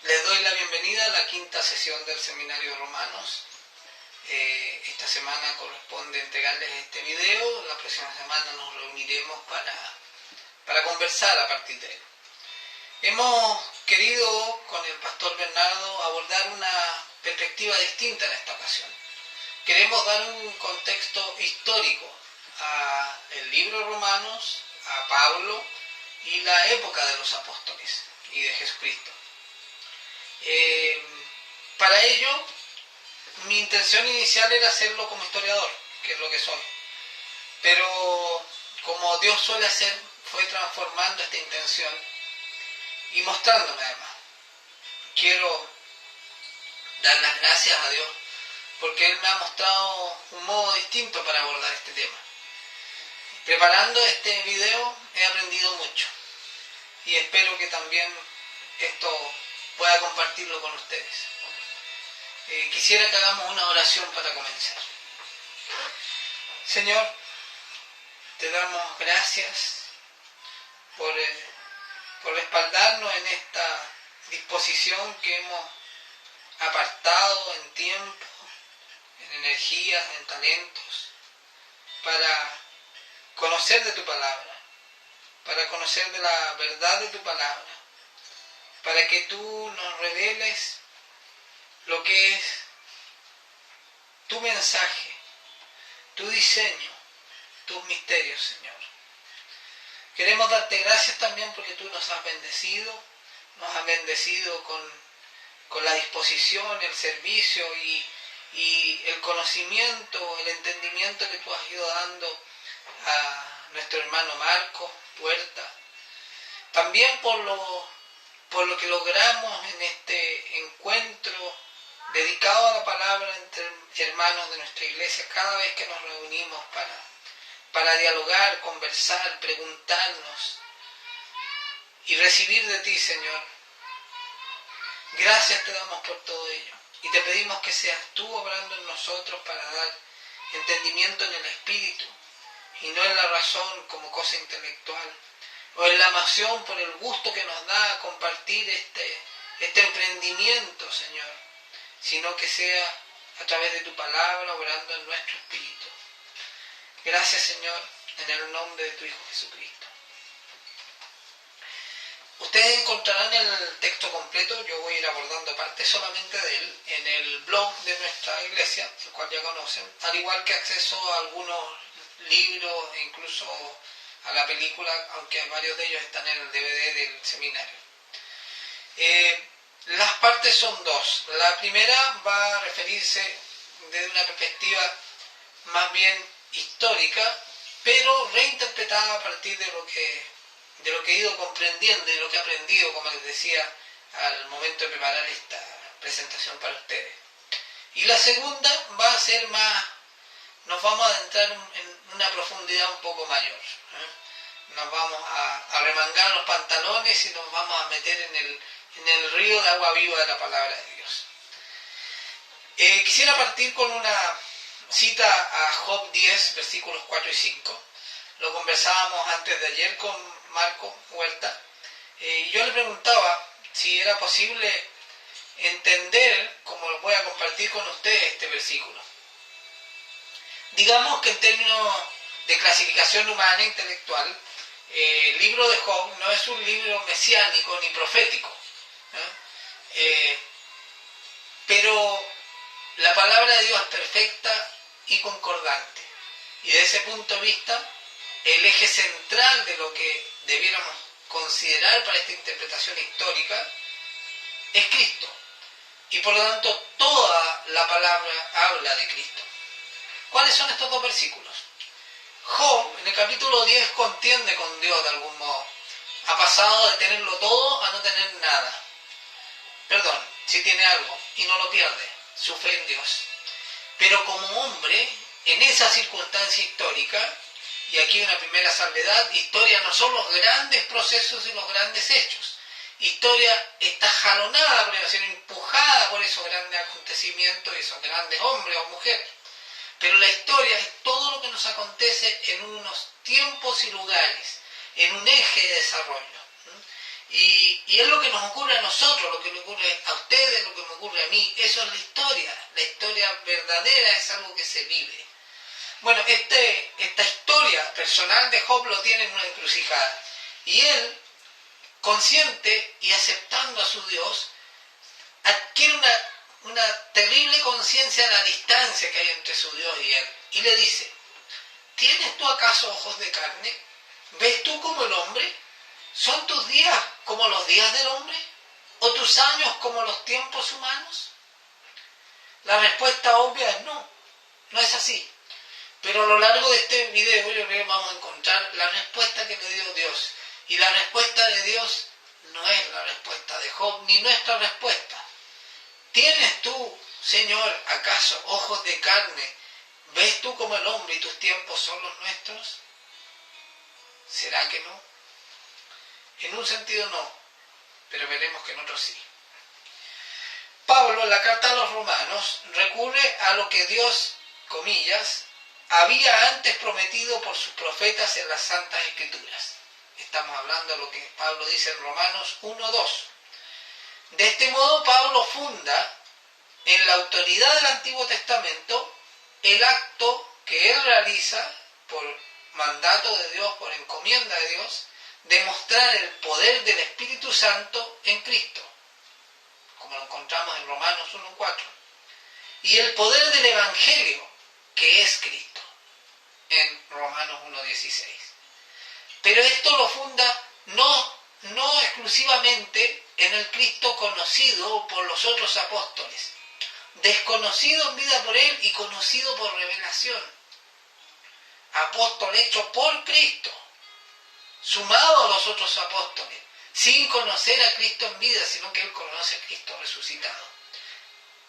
Les doy la bienvenida a la quinta sesión del Seminario de Romanos. Esta semana corresponde entregarles este video. La próxima semana nos reuniremos para conversar a partir de él. Hemos querido con el pastor Bernardo abordar una perspectiva distinta en esta ocasión. Queremos dar un contexto histórico al libro de Romanos, a Pablo y la época de los apóstoles y de Jesucristo. Para ello, mi intención inicial era hacerlo como historiador, que es lo que soy. Pero como Dios suele hacer, fue transformando esta intención y mostrándome además. Quiero dar las gracias a Dios porque Él me ha mostrado un modo distinto para abordar este tema. Preparando este video he aprendido mucho y espero que también esto pueda compartirlo con ustedes. Quisiera que hagamos una oración para comenzar. Señor, te damos gracias por respaldarnos en esta disposición que hemos apartado en tiempo, en energías, en talentos, para conocer de tu palabra, para conocer de la verdad de tu palabra, para que tú nos reveles lo que es tu mensaje, tu diseño, tus misterios, Señor. Queremos darte gracias también porque tú nos has bendecido con la disposición, el servicio y el conocimiento, el entendimiento que tú has ido dando a nuestro hermano Marco Puerta. También por lo que logramos en este encuentro dedicado a la palabra entre hermanos de nuestra iglesia, cada vez que nos reunimos para dialogar, conversar, preguntarnos y recibir de ti, Señor. Gracias te damos por todo ello y te pedimos que seas tú obrando en nosotros para dar entendimiento en el espíritu y no en la razón como cosa intelectual, o en la emoción por el gusto que nos da compartir este emprendimiento, Señor, sino que sea a través de tu palabra obrando en nuestro espíritu. Gracias, Señor, en el nombre de tu Hijo Jesucristo. Ustedes encontrarán el texto completo, yo voy a ir abordando parte solamente de él, en el blog de nuestra iglesia, el cual ya conocen, al igual que acceso a algunos libros e incluso a la película, aunque varios de ellos están en el DVD del seminario. Las partes son dos. La primera va a referirse desde una perspectiva más bien histórica, pero reinterpretada a partir de lo que he ido comprendiendo, de lo que he aprendido, como les decía, al momento de preparar esta presentación para ustedes. Y la segunda va a ser nos vamos a adentrar en una profundidad un poco mayor. Nos vamos a remangar los pantalones y nos vamos a meter en el río de agua viva de la palabra de Dios. Quisiera partir con una cita a Job 10, versículos 4 y 5. Lo conversábamos antes de ayer con Marco Huerta, y yo le preguntaba si era posible entender, como lo voy a compartir con ustedes, este versículo. Digamos que en términos de clasificación humana e intelectual, el libro de Job no es un libro mesiánico ni profético, pero la palabra de Dios es perfecta y concordante, y desde ese punto de vista el eje central de lo que debiéramos considerar para esta interpretación histórica es Cristo, y por lo tanto toda la palabra habla de Cristo. ¿Cuáles son estos dos versículos? Job en el capítulo 10 contiende con Dios de algún modo. Ha pasado de tenerlo todo a no tener nada. Perdón, sí tiene algo y no lo pierde, su fe en Dios. Pero como hombre, en esa circunstancia histórica, y aquí una primera salvedad, historia no son los grandes procesos y los grandes hechos. Historia está jalonada, por decir, empujada por esos grandes acontecimientos y esos grandes hombres o mujeres. Pero la historia es todo lo que nos acontece en unos tiempos y lugares, en un eje de desarrollo. Y es lo que nos ocurre a nosotros, lo que le ocurre a ustedes, lo que me ocurre a mí. Eso es la historia. La historia verdadera es algo que se vive. Bueno, esta historia personal de Job lo tiene en una encrucijada. Y él, consciente y aceptando a su Dios, adquiere una terrible conciencia de la distancia que hay entre su Dios y él. Y le dice, ¿tienes tú acaso ojos de carne? ¿Ves tú como el hombre? ¿Son tus días como los días del hombre? ¿O tus años como los tiempos humanos? La respuesta obvia es no, no es así. Pero a lo largo de este video yo creo que vamos a encontrar la respuesta que le dio Dios. Y la respuesta de Dios no es la respuesta de Job, ni nuestra respuesta. ¿Tienes tú, Señor, acaso ojos de carne? ¿Ves tú como el hombre y tus tiempos son los nuestros? ¿Será que no? En un sentido no, pero veremos que en otro sí. Pablo, en la carta a los Romanos, recurre a lo que Dios, comillas, había antes prometido por sus profetas en las Santas Escrituras. Estamos hablando de lo que Pablo dice en Romanos 1:2. De este modo, Pablo funda en la autoridad del Antiguo Testamento el acto que él realiza por mandato de Dios, por encomienda de Dios, de mostrar el poder del Espíritu Santo en Cristo, como lo encontramos en Romanos 1:4, y el poder del Evangelio, que es Cristo, en Romanos 1:16. Pero esto lo funda no exclusivamente en el Cristo conocido por los otros apóstoles, desconocido en vida por él y conocido por revelación. Apóstol hecho por Cristo, sumado a los otros apóstoles, sin conocer a Cristo en vida, sino que él conoce a Cristo resucitado.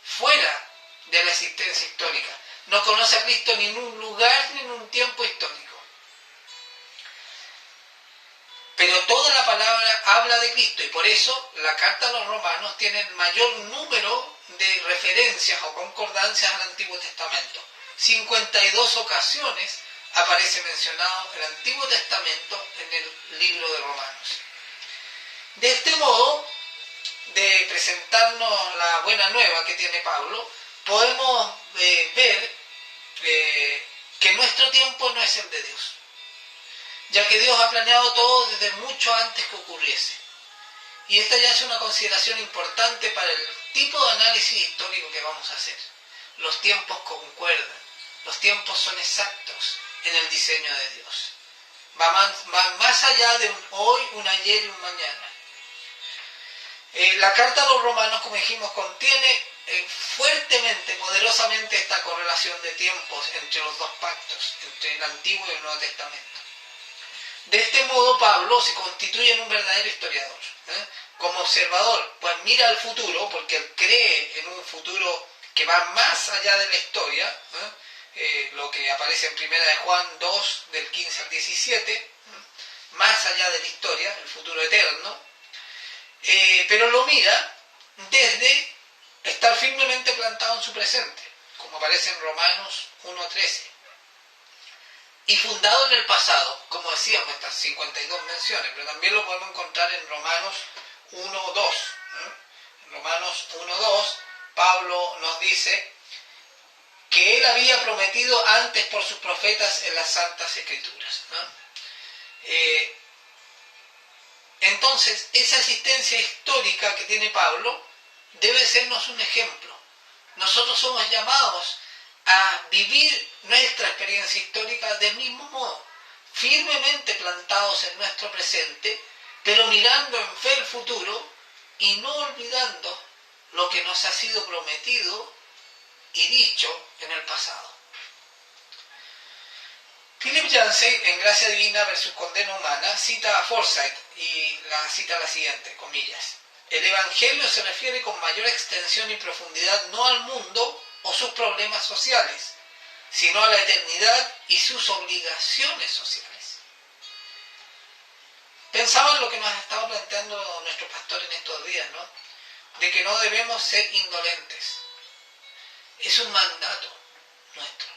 Fuera de la existencia histórica. No conoce a Cristo ni en un lugar ni en un tiempo histórico. Pero toda la palabra habla de Cristo y por eso la carta a los Romanos tiene el mayor número de referencias o concordancias al Antiguo Testamento. 52 ocasiones aparece mencionado el Antiguo Testamento en el libro de Romanos. De este modo, de presentarnos la buena nueva que tiene Pablo, podemos ver que nuestro tiempo no es el de Dios, ya que Dios ha planeado todo desde mucho antes que ocurriese. Y esta ya es una consideración importante para el tipo de análisis histórico que vamos a hacer. Los tiempos concuerdan, los tiempos son exactos en el diseño de Dios. Van más allá de un hoy, un ayer y un mañana. La carta a los Romanos, como dijimos, contiene fuertemente, poderosamente esta correlación de tiempos entre los dos pactos, entre el Antiguo y el Nuevo Testamento. De este modo, Pablo se constituye en un verdadero historiador. Como observador, pues mira al futuro, porque él cree en un futuro que va más allá de la historia, lo que aparece en 1 de Juan 2, del 15 al 17, más allá de la historia, el futuro eterno, pero lo mira desde estar firmemente plantado en su presente, como aparece en Romanos 1:13. Y fundado en el pasado, como decíamos, estas 52 menciones, pero también lo podemos encontrar en Romanos 1:2. En Romanos 1:2, Pablo nos dice que él había prometido antes por sus profetas en las Santas Escrituras. Entonces, esa existencia histórica que tiene Pablo debe sernos un ejemplo. Nosotros somos llamados a vivir nuestra experiencia histórica del mismo modo, firmemente plantados en nuestro presente, pero mirando en fe el futuro y no olvidando lo que nos ha sido prometido y dicho en el pasado. Philip Yancey, en Gracia Divina versus Condena Humana, cita a Forsyth y la cita la siguiente, comillas: el Evangelio se refiere con mayor extensión y profundidad no al mundo o sus problemas sociales, sino a la eternidad y sus obligaciones sociales. Pensaba en lo que nos ha estado planteando nuestro pastor en estos días, ¿no? De que no debemos ser indolentes. Es un mandato nuestro.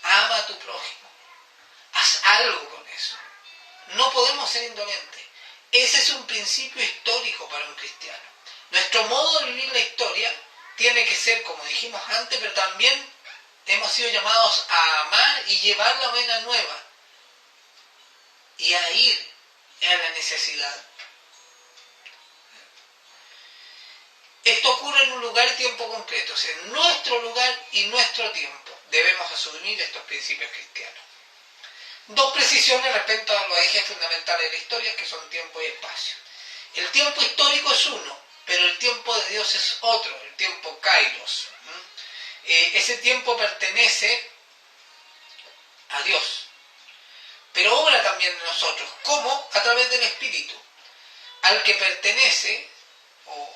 Ama a tu prójimo. Haz algo con eso. No podemos ser indolentes. Ese es un principio histórico para un cristiano. Nuestro modo de vivir la historia tiene que ser, como dijimos antes, pero también hemos sido llamados a amar y llevar la buena nueva y a ir a la necesidad. Esto ocurre en un lugar y tiempo concretos, en nuestro lugar y nuestro tiempo. Debemos asumir estos principios cristianos. Dos precisiones respecto a los ejes fundamentales de la historia, que son tiempo y espacio. El tiempo histórico es uno, pero el tiempo de Dios es otro, el tiempo kairos. Ese tiempo pertenece a Dios, pero obra también en nosotros. ¿Cómo? A través del Espíritu, al que pertenece, o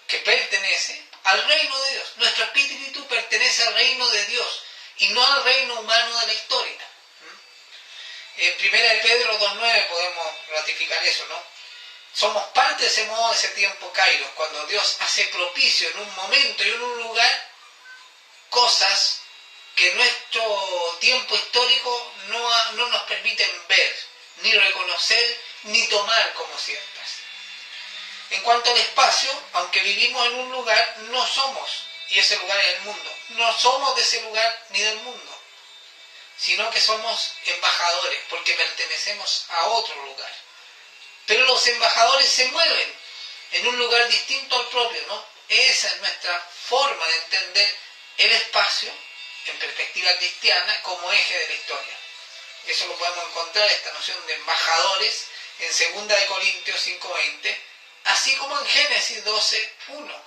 que pertenece al reino de Dios. Nuestro espíritu pertenece al reino de Dios y no al reino humano de la historia. En 1 de Pedro 2.9 podemos ratificar eso, ¿no? Somos parte de ese modo, de ese tiempo kairos, cuando Dios hace propicio en un momento y en un lugar cosas que nuestro tiempo histórico no nos permiten ver, ni reconocer, ni tomar como ciertas. En cuanto al espacio, aunque vivimos en un lugar, no somos, y ese lugar es el mundo, no somos de ese lugar ni del mundo, sino que somos embajadores, porque pertenecemos a otro lugar. Pero los embajadores se mueven en un lugar distinto al propio, ¿no? Esa es nuestra forma de entender el espacio, en perspectiva cristiana, como eje de la historia. Eso lo podemos encontrar, esta noción de embajadores, en 2 Corintios 5.20, así como en Génesis 12.1,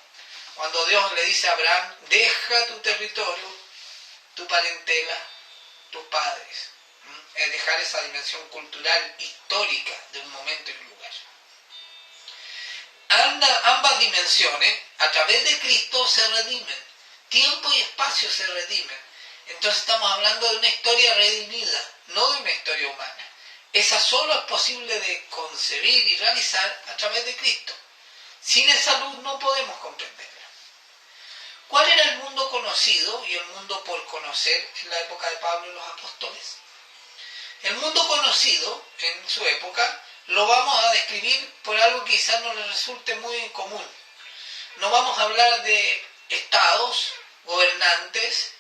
cuando Dios le dice a Abraham, deja tu territorio, tu parentela, tus padres. Es dejar esa dimensión cultural, histórica, de un momento y un lugar. Ambas dimensiones, a través de Cristo, se redimen. Tiempo y espacio se redimen. Entonces estamos hablando de una historia redimida, no de una historia humana. Esa solo es posible de concebir y realizar a través de Cristo. Sin esa luz no podemos comprenderla. ¿Cuál era el mundo conocido y el mundo por conocer en la época de Pablo y los apóstoles? El mundo conocido en su época lo vamos a describir por algo que quizás no les resulte muy común. No vamos a hablar de estados, gobernantes,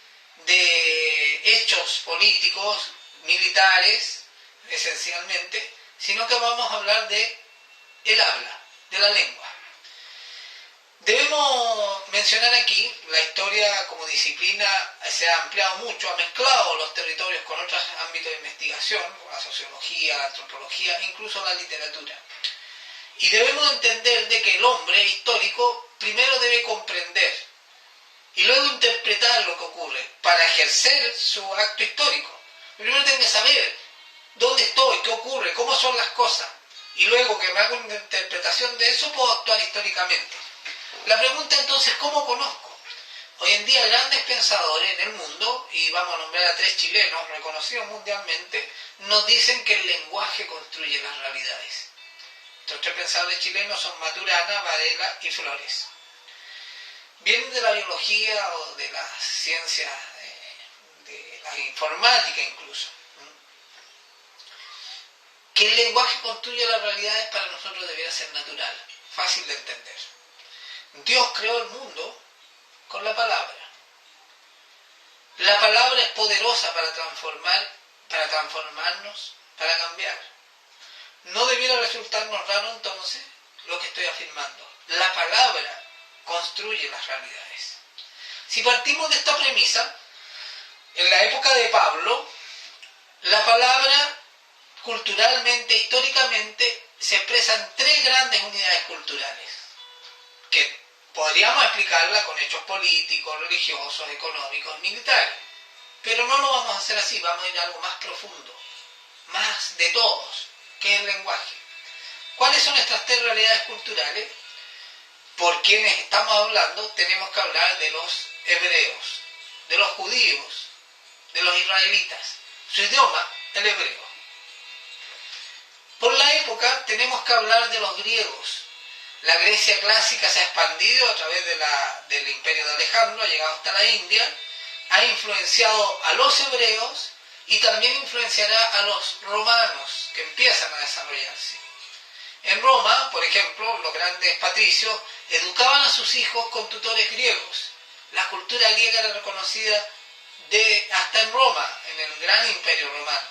de hechos políticos, militares, esencialmente, sino que vamos a hablar de el habla, de la lengua. Debemos mencionar aquí, la historia como disciplina se ha ampliado mucho, ha mezclado los territorios con otros ámbitos de investigación, como la sociología, la antropología e incluso la literatura. Y debemos entender de que el hombre histórico primero debe comprender y luego interpretar lo que ocurre para ejercer su acto histórico. Primero tiene que saber dónde estoy, qué ocurre, cómo son las cosas, y luego que me haga una interpretación de eso puedo actuar históricamente. La pregunta entonces, ¿cómo conozco? Hoy en día grandes pensadores en el mundo, y vamos a nombrar a 3 chilenos reconocidos mundialmente, nos dicen que el lenguaje construye las realidades. Estos 3 pensadores chilenos son Maturana, Varela y Flores. Vienen de la biología o de la ciencia, de la informática incluso. Que el lenguaje construye las realidades para nosotros debería ser natural, fácil de entender. Dios creó el mundo con la palabra. La palabra es poderosa para transformarnos, para cambiar. No debiera resultarnos raro entonces lo que estoy afirmando. La palabra construye las realidades. Si partimos de esta premisa, en la época de Pablo, la palabra culturalmente, históricamente, se expresa en 3 grandes unidades culturales, que podríamos explicarla con hechos políticos, religiosos, económicos, militares. Pero no lo vamos a hacer así, vamos a ir a algo más profundo, más de todos, que es el lenguaje. ¿Cuáles son estas 3 realidades culturales? Por quienes estamos hablando, tenemos que hablar de los hebreos, de los judíos, de los israelitas. Su idioma, el hebreo. Por la época, tenemos que hablar de los griegos. La Grecia clásica se ha expandido a través del imperio de Alejandro, ha llegado hasta la India, ha influenciado a los hebreos y también influenciará a los romanos, que empiezan a desarrollarse. En Roma, por ejemplo, los grandes patricios educaban a sus hijos con tutores griegos. La cultura griega era reconocida hasta en Roma, en el gran imperio romano.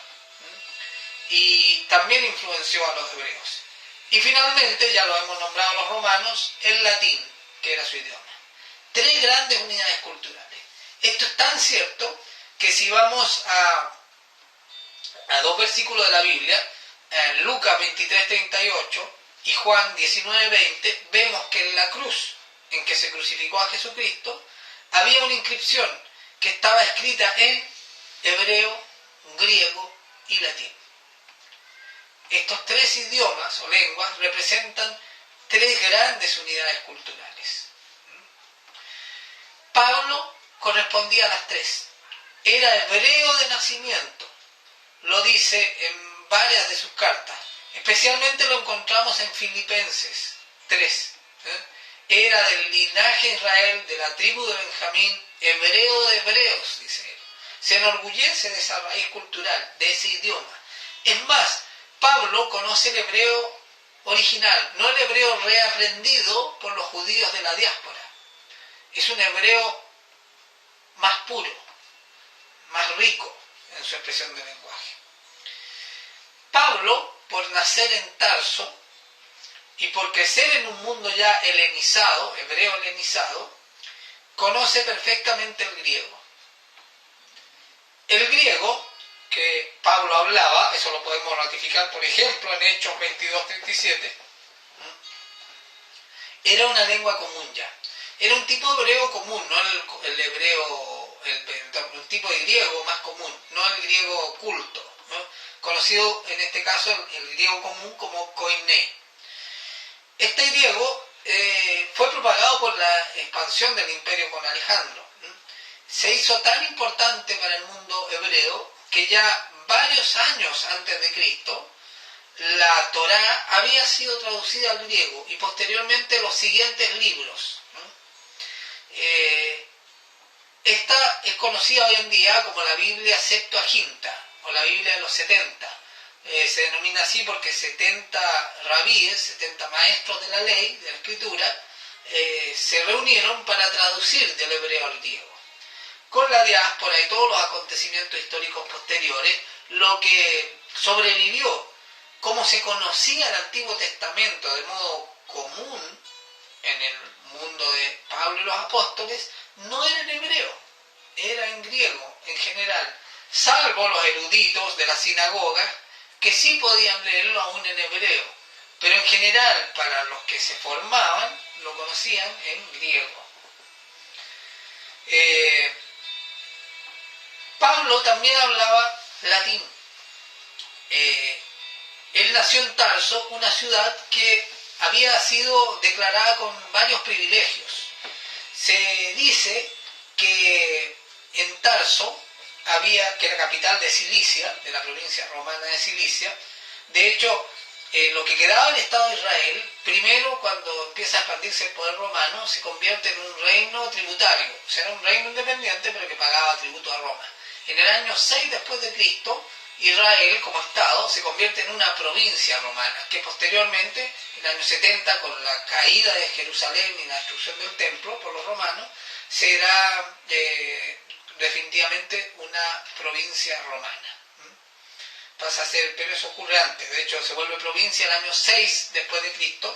Y también influenció a los hebreos. Y finalmente, ya lo hemos nombrado los romanos, el latín, que era su idioma. Tres grandes unidades culturales. Esto es tan cierto que si vamos a dos versículos de la Biblia, en Lucas 23:38 y Juan 19:20, vemos que en la cruz en que se crucificó a Jesucristo había una inscripción que estaba escrita en hebreo, griego y latín. Estos tres idiomas o lenguas representan tres grandes unidades culturales. Pablo correspondía a las tres. Era hebreo de nacimiento. Lo dice en varias de sus cartas. Especialmente lo encontramos en Filipenses 3. Era del linaje de Israel, de la tribu de Benjamín, hebreo de hebreos, dice él. Se enorgullece de esa raíz cultural, de ese idioma. Es más, Pablo conoce el hebreo original, no el hebreo reaprendido por los judíos de la diáspora. Es un hebreo más puro, más rico en su expresión de lenguaje. Pablo, por nacer en Tarso y por crecer en un mundo ya helenizado, hebreo helenizado, conoce perfectamente el griego. El griego que Pablo hablaba, eso lo podemos ratificar por ejemplo en Hechos 22:37, era una lengua común ya. Era un tipo de hebreo común, no el hebreo, un tipo de griego más común, no el griego culto, ¿no? Conocido en este caso el griego común como koiné. Este griego fue propagado por la expansión del imperio con Alejandro. Se hizo tan importante para el mundo hebreo que ya varios años antes de Cristo la Torá había sido traducida al griego y posteriormente los siguientes libros. Esta es conocida hoy en día como la Biblia Septuaginta o la Biblia de los 70. Se denomina así porque 70 rabíes, 70 maestros de la ley, de la escritura, se reunieron para traducir del hebreo al griego. Con la diáspora y todos los acontecimientos históricos posteriores, lo que sobrevivió, como se conocía el Antiguo Testamento de modo común en el mundo de Pablo y los apóstoles, no era en hebreo, era en griego en general, salvo los eruditos de las sinagogas que sí podían leerlo aún en hebreo, pero en general para los que se formaban lo conocían en griego. Pablo también hablaba latín. Él nació en Tarso, una ciudad que había sido declarada con varios privilegios. Se dice que en Tarso que era capital de Cilicia, de la provincia romana de Cilicia. De hecho, lo que quedaba del Estado de Israel, primero cuando empieza a expandirse el poder romano, se convierte en un reino tributario. O sea, era un reino independiente, pero que pagaba tributo a Roma. En el año 6 después de Cristo, Israel como Estado se convierte en una provincia romana, que posteriormente, en el año 70, con la caída de Jerusalén y la destrucción del templo por los romanos, será definitivamente una provincia romana. Pasa a ser, pero eso ocurre antes, de hecho se vuelve provincia el año 6 después de Cristo,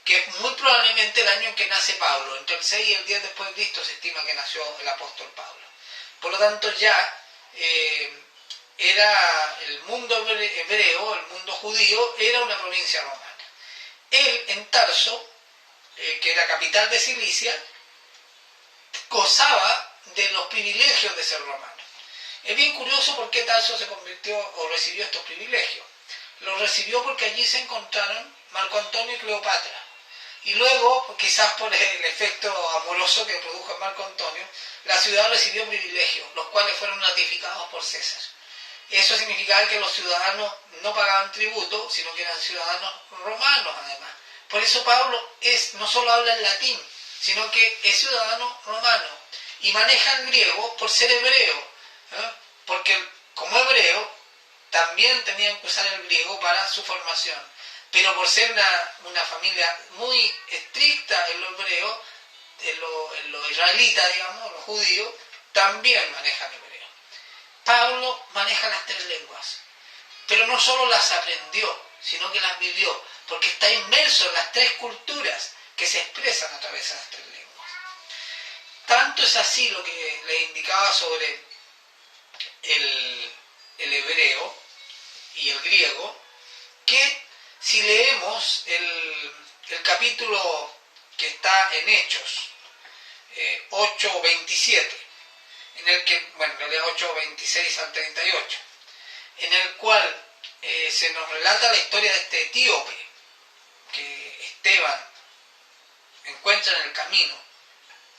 que es muy probablemente el año en que nace Pablo. Entre el 6 y el 10 después de Cristo se estima que nació el apóstol Pablo. Por lo tanto ya era el mundo hebreo, el mundo judío, era una provincia romana. Él en Tarso, que era capital de Cilicia, gozaba de los privilegios de ser romano. Es bien curioso por qué Tarso se convirtió o recibió estos privilegios. Los recibió porque allí se encontraron Marco Antonio y Cleopatra. Y luego, quizás por el efecto amoroso que produjo en Marco Antonio, la ciudad recibió privilegios, los cuales fueron ratificados por César. Eso significaba que los ciudadanos no pagaban tributo, sino que eran ciudadanos romanos además. Por eso Pablo no solo habla en latín, sino que es ciudadano romano y maneja el griego por ser hebreo, porque como hebreo también tenían que usar el griego para su formación. pero por ser una familia muy estricta en lo hebreo, en lo israelita, digamos, los judíos, también manejan hebreo. Pablo maneja las tres lenguas, pero no solo las aprendió, sino que las vivió, porque está inmerso en las tres culturas que se expresan a través de las tres lenguas. Tanto es así lo que les indicaba sobre el hebreo y el griego, que si leemos el capítulo que está en Hechos 8:27, en el que, bueno, en realidad 8:26 al 38, en el cual se nos relata la historia de este etíope que Esteban encuentra en el camino,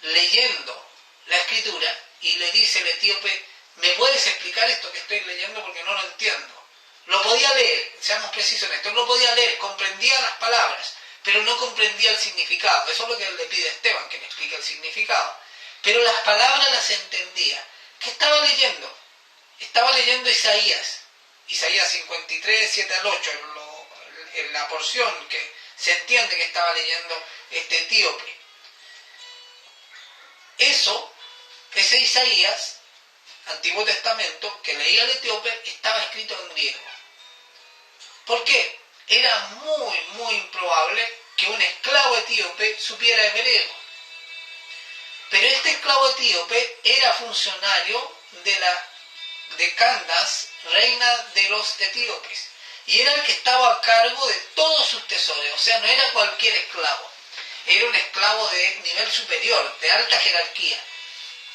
leyendo la escritura, y le dice el etíope: ¿me puedes explicar esto que estoy leyendo porque no lo entiendo? Lo podía leer, seamos precisos en esto, lo podía leer, comprendía las palabras, pero no comprendía el significado. Eso es lo que él le pide a Esteban, que le explique el significado. Pero las palabras las entendía. ¿Qué estaba leyendo? Estaba leyendo Isaías 53, 7 al 8, en la porción que se entiende que estaba leyendo este etíope. Ese Isaías, Antiguo Testamento, que leía el etíope, estaba escrito en griego. ¿Por qué? Era muy, muy improbable que un esclavo etíope supiera hebreo. Pero este esclavo etíope era funcionario de Candace, reina de los etíopes, y era el que estaba a cargo de todos sus tesoros. O sea, no era cualquier esclavo, era un esclavo de nivel superior, de alta jerarquía.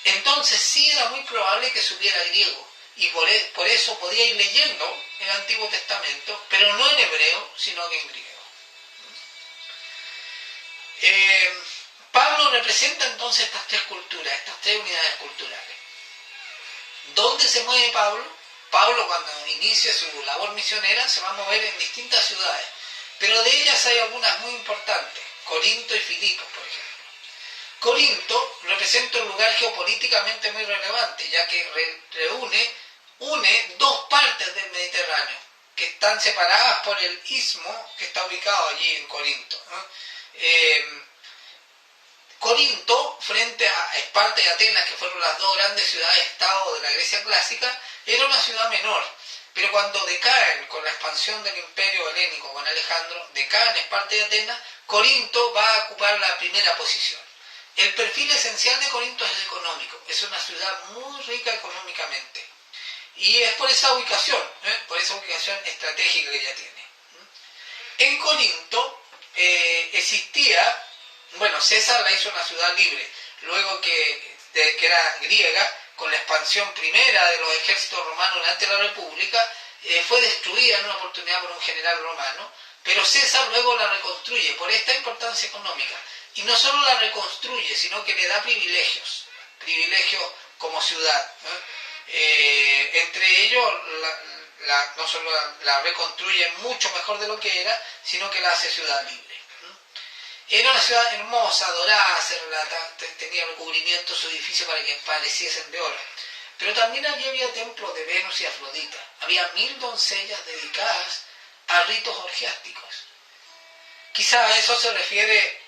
Entonces sí era muy probable que supiera griego, y por eso podía ir leyendo el Antiguo Testamento, pero no en hebreo, sino que en griego. Pablo representa entonces estas tres culturas, estas tres unidades culturales. ¿Dónde se mueve Pablo? Pablo, cuando inicia su labor misionera, se va a mover en distintas ciudades, pero de ellas hay algunas muy importantes: Corinto y Filipos, por ejemplo. Corinto representa un lugar geopolíticamente muy relevante, ya que une dos partes del Mediterráneo, que están separadas por el istmo que está ubicado allí en Corinto, ¿no? Corinto, frente a Esparta y Atenas, que fueron las dos grandes ciudades-estado de la Grecia clásica, era una ciudad menor, pero cuando decaen con la expansión del imperio helénico con Alejandro, decaen Esparta y Atenas, Corinto va a ocupar la primera posición. El perfil esencial de Corinto es el económico, es una ciudad muy rica económicamente, y es por esa ubicación estratégica que ella tiene. En Corinto existía, bueno, César la hizo una ciudad libre, luego que era griega, con la expansión primera de los ejércitos romanos durante la República, fue destruida en una oportunidad por un general romano, pero César luego la reconstruye por esta importancia económica. Y no solo la reconstruye, sino que le da privilegios como ciudad, ¿no? Entre ellos, no solo la reconstruye mucho mejor de lo que era, sino que la hace ciudad libre. Era una ciudad hermosa, dorada, se relata, tenía recubrimiento su edificio para que pareciesen de oro. Pero también había templos de Venus y Afrodita. Había 1000 doncellas dedicadas a ritos orgiásticos. Quizá a eso se refiere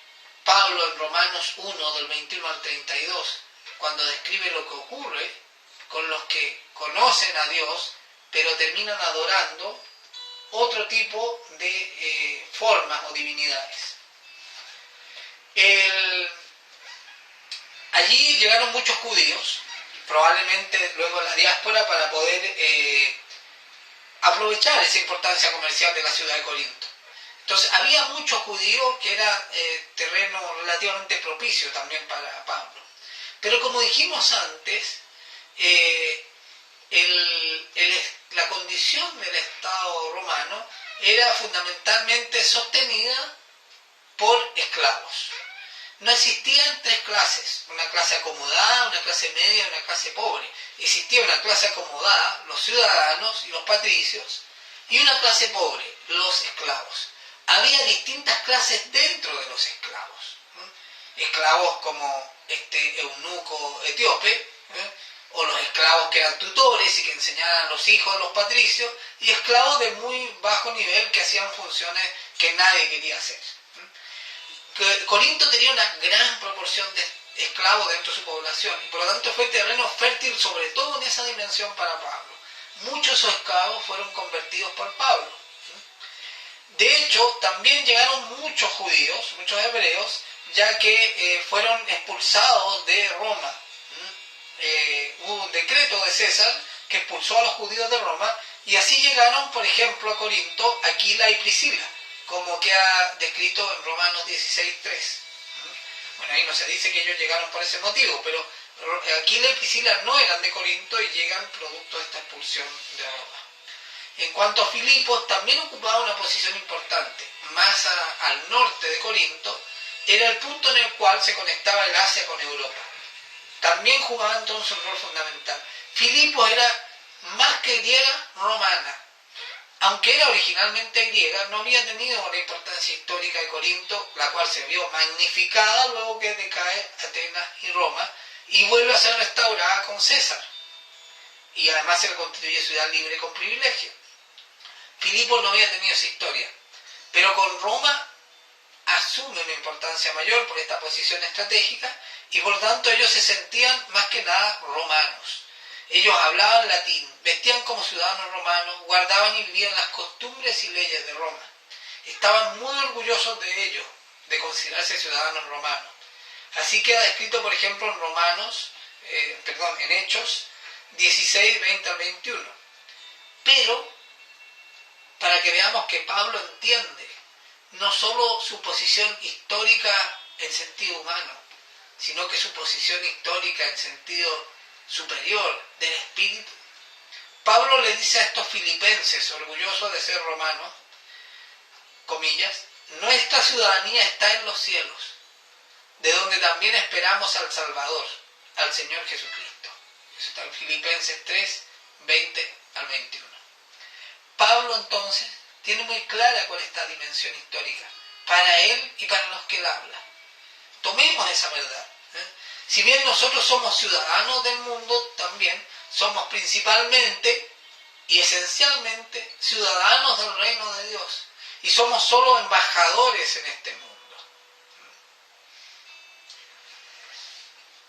Pablo en Romanos 1, del 21 al 32, cuando describe lo que ocurre con los que conocen a Dios, pero terminan adorando otro tipo de formas o divinidades. Allí llegaron muchos judíos, probablemente luego la diáspora, para poder aprovechar esa importancia comercial de la ciudad de Corinto. Entonces había muchos judíos, que era terreno relativamente propicio también para Pablo. Pero como dijimos antes, la condición del Estado romano era fundamentalmente sostenida por esclavos. No existían tres clases: una clase acomodada, una clase media y una clase pobre. Existía una clase acomodada, los ciudadanos y los patricios, y una clase pobre, los esclavos. Había distintas clases dentro de los esclavos. Esclavos como este eunuco etíope, o los esclavos que eran tutores y que enseñaban a los hijos de los patricios, y esclavos de muy bajo nivel que hacían funciones que nadie quería hacer. Corinto tenía una gran proporción de esclavos dentro de su población, y por lo tanto fue terreno fértil, sobre todo en esa dimensión, para Pablo. Muchos de esos esclavos fueron convertidos por Pablo. De hecho, también llegaron muchos judíos, muchos hebreos, ya que fueron expulsados de Roma. Hubo un decreto de César que expulsó a los judíos de Roma, y así llegaron, por ejemplo, a Corinto Aquila y Priscila, como queda descrito en Romanos 16:3. Bueno, ahí no se dice que ellos llegaron por ese motivo, pero Aquila y Priscila no eran de Corinto y llegan producto de esta expulsión de Roma. En cuanto a Filipos, también ocupaba una posición importante. Más al norte de Corinto, era el punto en el cual se conectaba el Asia con Europa. También jugaba entonces un rol fundamental. Filipos era más que griega, romana. Aunque era originalmente griega, no había tenido la importancia histórica de Corinto, la cual se vio magnificada luego que decae Atenas y Roma, y vuelve a ser restaurada con César. Y además se le constituye ciudad libre con privilegio. Filipos no había tenido esa historia, pero con Roma asume una importancia mayor por esta posición estratégica, y por lo tanto ellos se sentían más que nada romanos. Ellos hablaban latín, vestían como ciudadanos romanos, guardaban y vivían las costumbres y leyes de Roma. Estaban muy orgullosos de ello, de considerarse ciudadanos romanos. Así queda descrito, por ejemplo, en Hechos 16, 20 al 21. Pero, para que veamos que Pablo entiende no solo su posición histórica en sentido humano, sino que su posición histórica en sentido superior del espíritu, Pablo le dice a estos filipenses, orgullosos de ser romanos, comillas, nuestra ciudadanía está en los cielos, de donde también esperamos al Salvador, al Señor Jesucristo. Eso está en Filipenses 3, 20 al 21. Pablo entonces tiene muy clara cuál es esta dimensión histórica, para él y para los que él habla. Tomemos esa verdad. Si bien nosotros somos ciudadanos del mundo, también somos principalmente y esencialmente ciudadanos del reino de Dios, y somos solo embajadores en este mundo.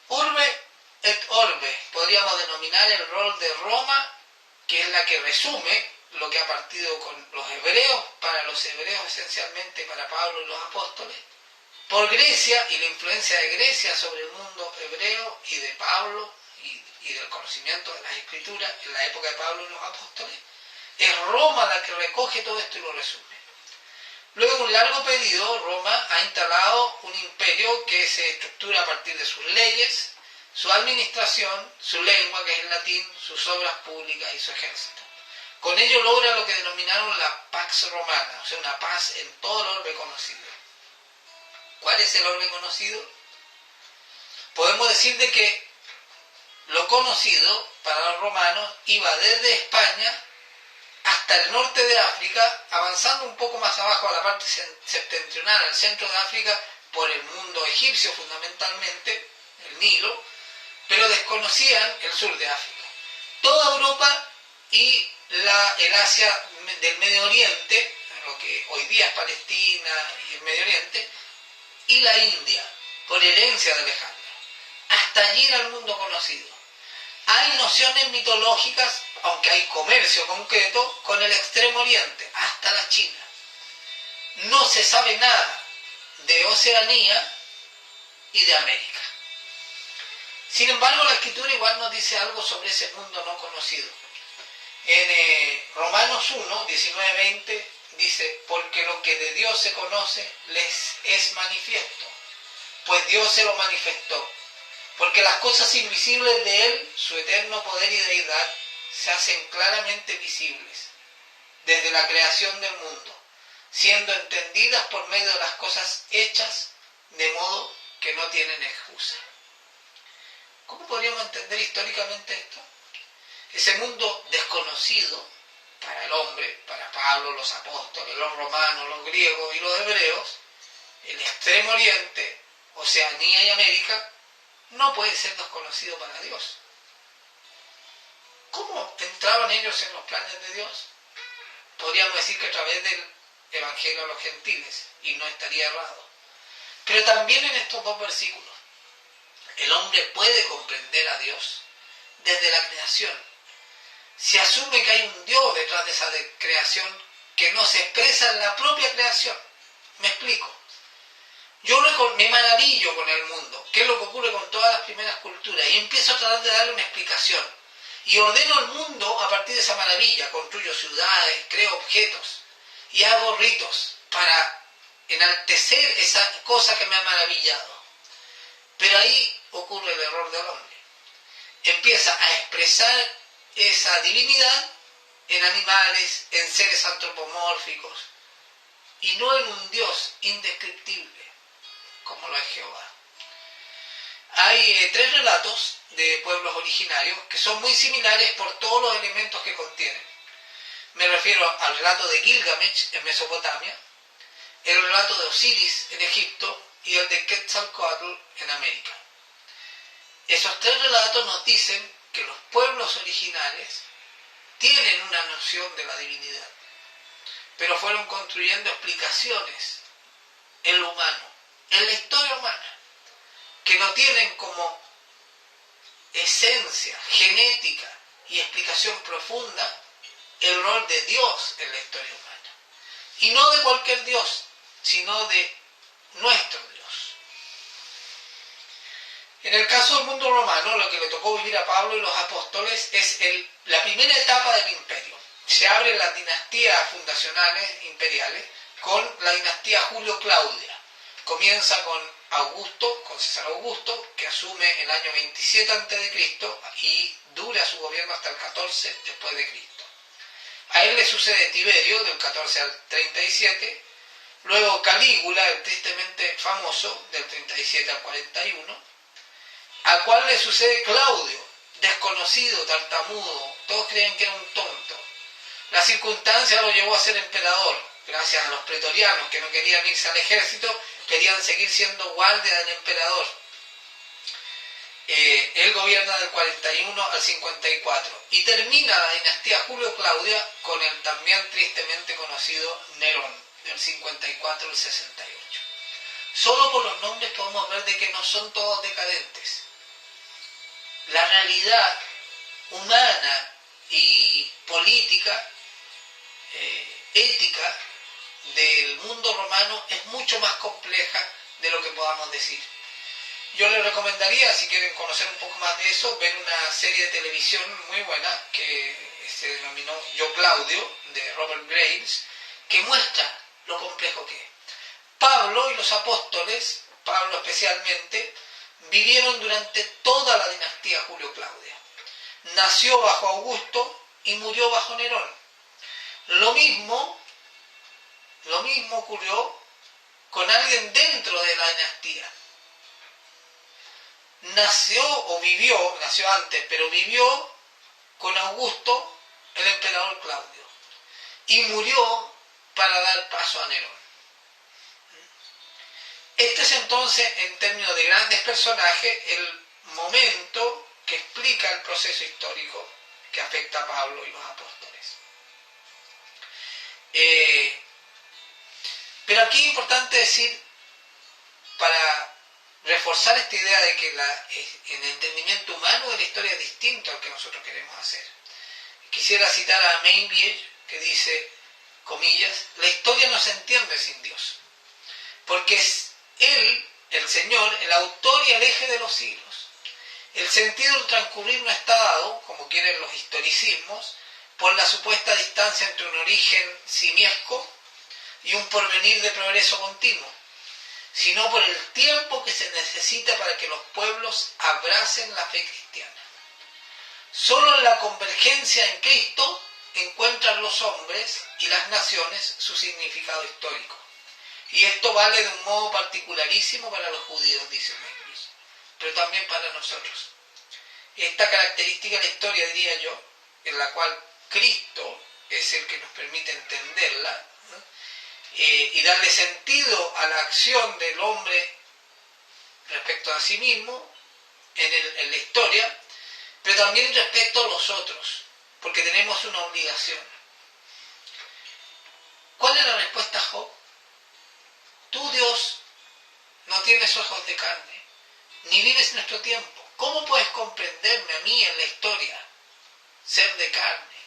Urbe et orbe podríamos denominar el rol de Roma, que es la que resume lo que ha partido con los hebreos, para los hebreos esencialmente, para Pablo y los apóstoles, por Grecia y la influencia de Grecia sobre el mundo hebreo y de Pablo y del conocimiento de las Escrituras en la época de Pablo y los apóstoles. Es Roma la que recoge todo esto y lo resume. Luego de un largo periodo, Roma ha instalado un imperio que se estructura a partir de sus leyes, su administración, su lengua, que es el latín, sus obras públicas y su ejército. Con ello logra lo que denominaron la Pax Romana, o sea, una paz en todo el orbe conocido. ¿Cuál es el orbe conocido? Podemos decir de que lo conocido para los romanos iba desde España hasta el norte de África, avanzando un poco más abajo a la parte septentrional, al centro de África, por el mundo egipcio fundamentalmente, el Nilo, pero desconocían el sur de África. Toda Europa y el Asia del Medio Oriente, lo que hoy día es Palestina y el Medio Oriente, y la India, por herencia de Alejandro. Hasta allí era el mundo conocido. Hay nociones mitológicas, aunque hay comercio concreto, con el Extremo Oriente, hasta la China. No se sabe nada de Oceanía y de América. Sin embargo, la Escritura igual nos dice algo sobre ese mundo no conocido. En Romanos 1, 19-20, dice, porque lo que de Dios se conoce les es manifiesto, pues Dios se lo manifestó. Porque las cosas invisibles de Él, su eterno poder y deidad, se hacen claramente visibles desde la creación del mundo, siendo entendidas por medio de las cosas hechas, de modo que no tienen excusa. ¿Cómo podríamos entender históricamente esto? Ese mundo desconocido para el hombre, para Pablo, los apóstoles, los romanos, los griegos y los hebreos, el Extremo Oriente, Oceanía y América, no puede ser desconocido para Dios. ¿Cómo entraban ellos en los planes de Dios? Podríamos decir que a través del Evangelio a los gentiles, y no estaría errado. Pero también en estos dos versículos, el hombre puede comprender a Dios desde la creación. Se asume que hay un Dios detrás de esa creación que no se expresa en la propia creación. Me explico. Yo me maravillo con el mundo, que es lo que ocurre con todas las primeras culturas, y empiezo a tratar de darle una explicación. Y ordeno el mundo a partir de esa maravilla, construyo ciudades, creo objetos, y hago ritos para enaltecer esa cosa que me ha maravillado. Pero ahí ocurre el error del hombre. Empieza a expresar esa divinidad en animales, en seres antropomórficos, y no en un Dios indescriptible, como lo es Jehová. Hay 3 relatos de pueblos originarios que son muy similares por todos los elementos que contienen. Me refiero al relato de Gilgamesh en Mesopotamia, el relato de Osiris en Egipto y el de Quetzalcóatl en América. Esos 3 relatos nos dicen que los pueblos originales tienen una noción de la divinidad, pero fueron construyendo explicaciones en lo humano, en la historia humana, que no tienen como esencia, genética y explicación profunda el rol de Dios en la historia humana. Y no de cualquier Dios, sino de nuestro Dios. En el caso del mundo romano, lo que le tocó vivir a Pablo y los apóstoles es la primera etapa del imperio. Se abren las dinastías fundacionales imperiales con la dinastía Julio-Claudia. Comienza con Augusto, con César Augusto, que asume el año 27 a.C. y dura su gobierno hasta el 14 después de Cristo. A él le sucede Tiberio, del 14 al 37, luego Calígula, el tristemente famoso, del 37 al 41, al cual le sucede Claudio, desconocido, tartamudo, todos creen que era un tonto. La circunstancia lo llevó a ser emperador, gracias a los pretorianos que no querían irse al ejército, querían seguir siendo guardia del emperador. Él gobierna del 41 al 54 y termina la dinastía Julio-Claudia con el también tristemente conocido Nerón, del 54 al 68. Solo por los nombres podemos ver de que no son todos decadentes. La realidad humana y política, ética del mundo romano es mucho más compleja de lo que podamos decir. Yo les recomendaría, si quieren conocer un poco más de eso, ver una serie de televisión muy buena que se denominó Yo Claudio, de Robert Graves, que muestra lo complejo que es. Pablo y los apóstoles, Pablo especialmente, vivieron durante toda la dinastía Julio-Claudia. Nació bajo Augusto y murió bajo Nerón. Lo mismo ocurrió con alguien dentro de la dinastía. Nació antes, pero vivió con Augusto, el emperador Claudio, y murió para dar paso a Nerón. Este es entonces, en términos de grandes personajes, el momento que explica el proceso histórico que afecta a Pablo y los apóstoles. Pero aquí es importante decir, para reforzar esta idea de que el entendimiento humano de la historia es distinto al que nosotros queremos hacer. Quisiera citar a Meyerbeer, que dice, comillas, la historia no se entiende sin Dios, porque es Él, el Señor, el autor y el eje de los siglos. El sentido del transcurrir no está dado, como quieren los historicismos, por la supuesta distancia entre un origen simiesco y un porvenir de progreso continuo, sino por el tiempo que se necesita para que los pueblos abracen la fe cristiana. Solo en la convergencia en Cristo encuentran los hombres y las naciones su significado histórico. Y esto vale de un modo particularísimo para los judíos, dice Meyerbeer, pero también para nosotros. Esta característica de la historia, diría yo, en la cual Cristo es el que nos permite entenderla, y darle sentido a la acción del hombre respecto a sí mismo en la historia, pero también respecto a los otros. porque tenemos una obligación. ¿Cuál es la respuesta a Job? Tú, Dios, no tienes ojos de carne, ni vives nuestro tiempo. ¿Cómo puedes comprenderme a mí en la historia, ser de carne?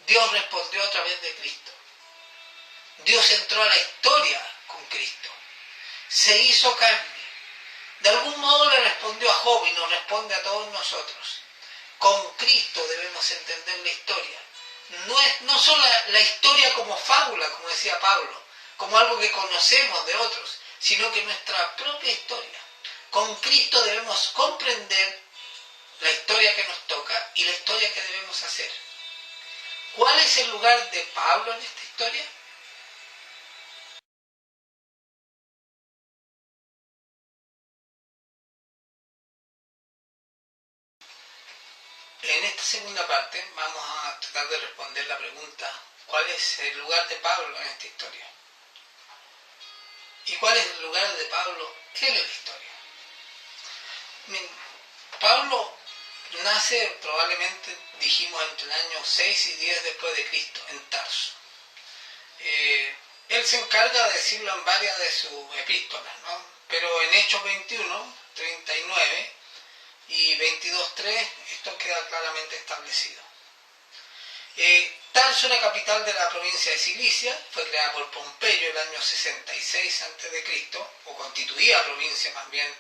Dios respondió a través de Cristo. Dios entró a la historia con Cristo. Se hizo carne. De algún modo le respondió a Job y nos responde a todos nosotros. Con Cristo debemos entender la historia. No solo la historia como fábula, como decía Pablo, como algo que conocemos de otros, sino que nuestra propia historia. Con Cristo debemos comprender la historia que nos toca y la historia que debemos hacer. ¿Cuál es el lugar de Pablo en esta historia? En esta segunda parte vamos a tratar de responder la pregunta: ¿cuál es el lugar de Pablo en esta historia? ¿Y cuál es el lugar de Pablo en la historia? Pablo nace probablemente, dijimos, entre el año 6 y 10 después de Cristo, en Tarso. Él se encarga de decirlo en varias de sus epístolas, ¿no? Pero en Hechos 21, 39 y 22.3 esto queda claramente establecido. Tarso era capital de la provincia de Cilicia, fue creada por Pompeyo el año 66 a.C., o constituía provincia más bien,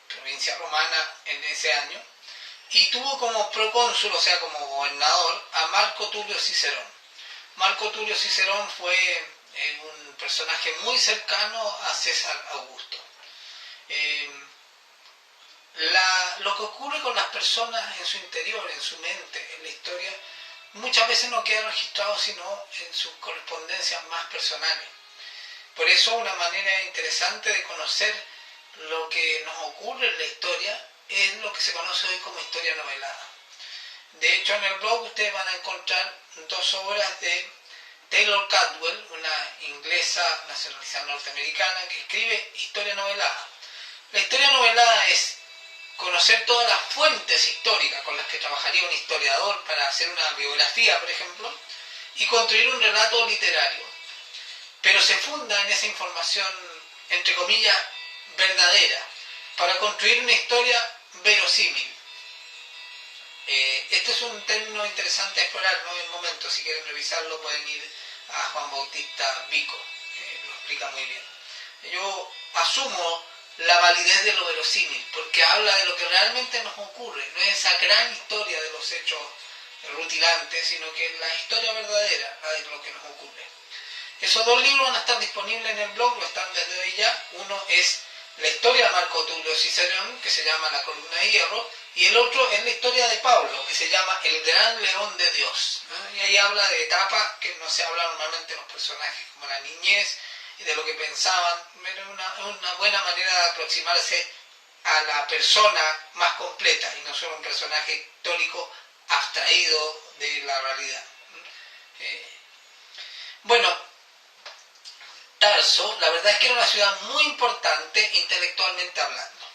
provincia romana en ese año, y tuvo como procónsul, o sea como gobernador, a Marco Tulio Cicerón. Marco Tulio Cicerón fue un personaje muy cercano a César Augusto. Lo que ocurre con las personas en su interior, en su mente, en la historia, muchas veces no queda registrado sino en sus correspondencias más personales. Por eso una manera interesante de conocer lo que nos ocurre en la historia es lo que se conoce hoy como historia novelada. De hecho, en el blog ustedes van a encontrar 2 obras de Taylor Caldwell, una inglesa nacionalizada norteamericana que escribe historia novelada. La historia novelada es conocer todas las fuentes históricas con las que trabajaría un historiador para hacer una biografía, por ejemplo, y construir un relato literario. Pero se funda en esa información, entre comillas, verdadera, para construir una historia verosímil. Este es un término interesante a explorar, no en el momento. Si quieren revisarlo pueden ir a Juan Bautista Vico, lo explica muy bien. Yo asumo la validez de lo verosímil, porque habla de lo que realmente nos ocurre, no es esa gran historia de los hechos rutilantes, sino que es la historia verdadera, la de lo que nos ocurre. Esos 2 libros van a estar disponibles en el blog, lo están desde hoy ya. Uno es la historia de Marco Tulio Cicerón, que se llama La columna de hierro, y el otro es la historia de Pablo, que se llama El gran león de Dios, ¿no? Y ahí habla de etapas que no se habla normalmente en los personajes, como la niñez y de lo que pensaban. Es una buena manera de aproximarse a la persona más completa y no solo un personaje histórico abstraído de la realidad. Bueno, Tarso, la verdad es que era una ciudad muy importante intelectualmente hablando.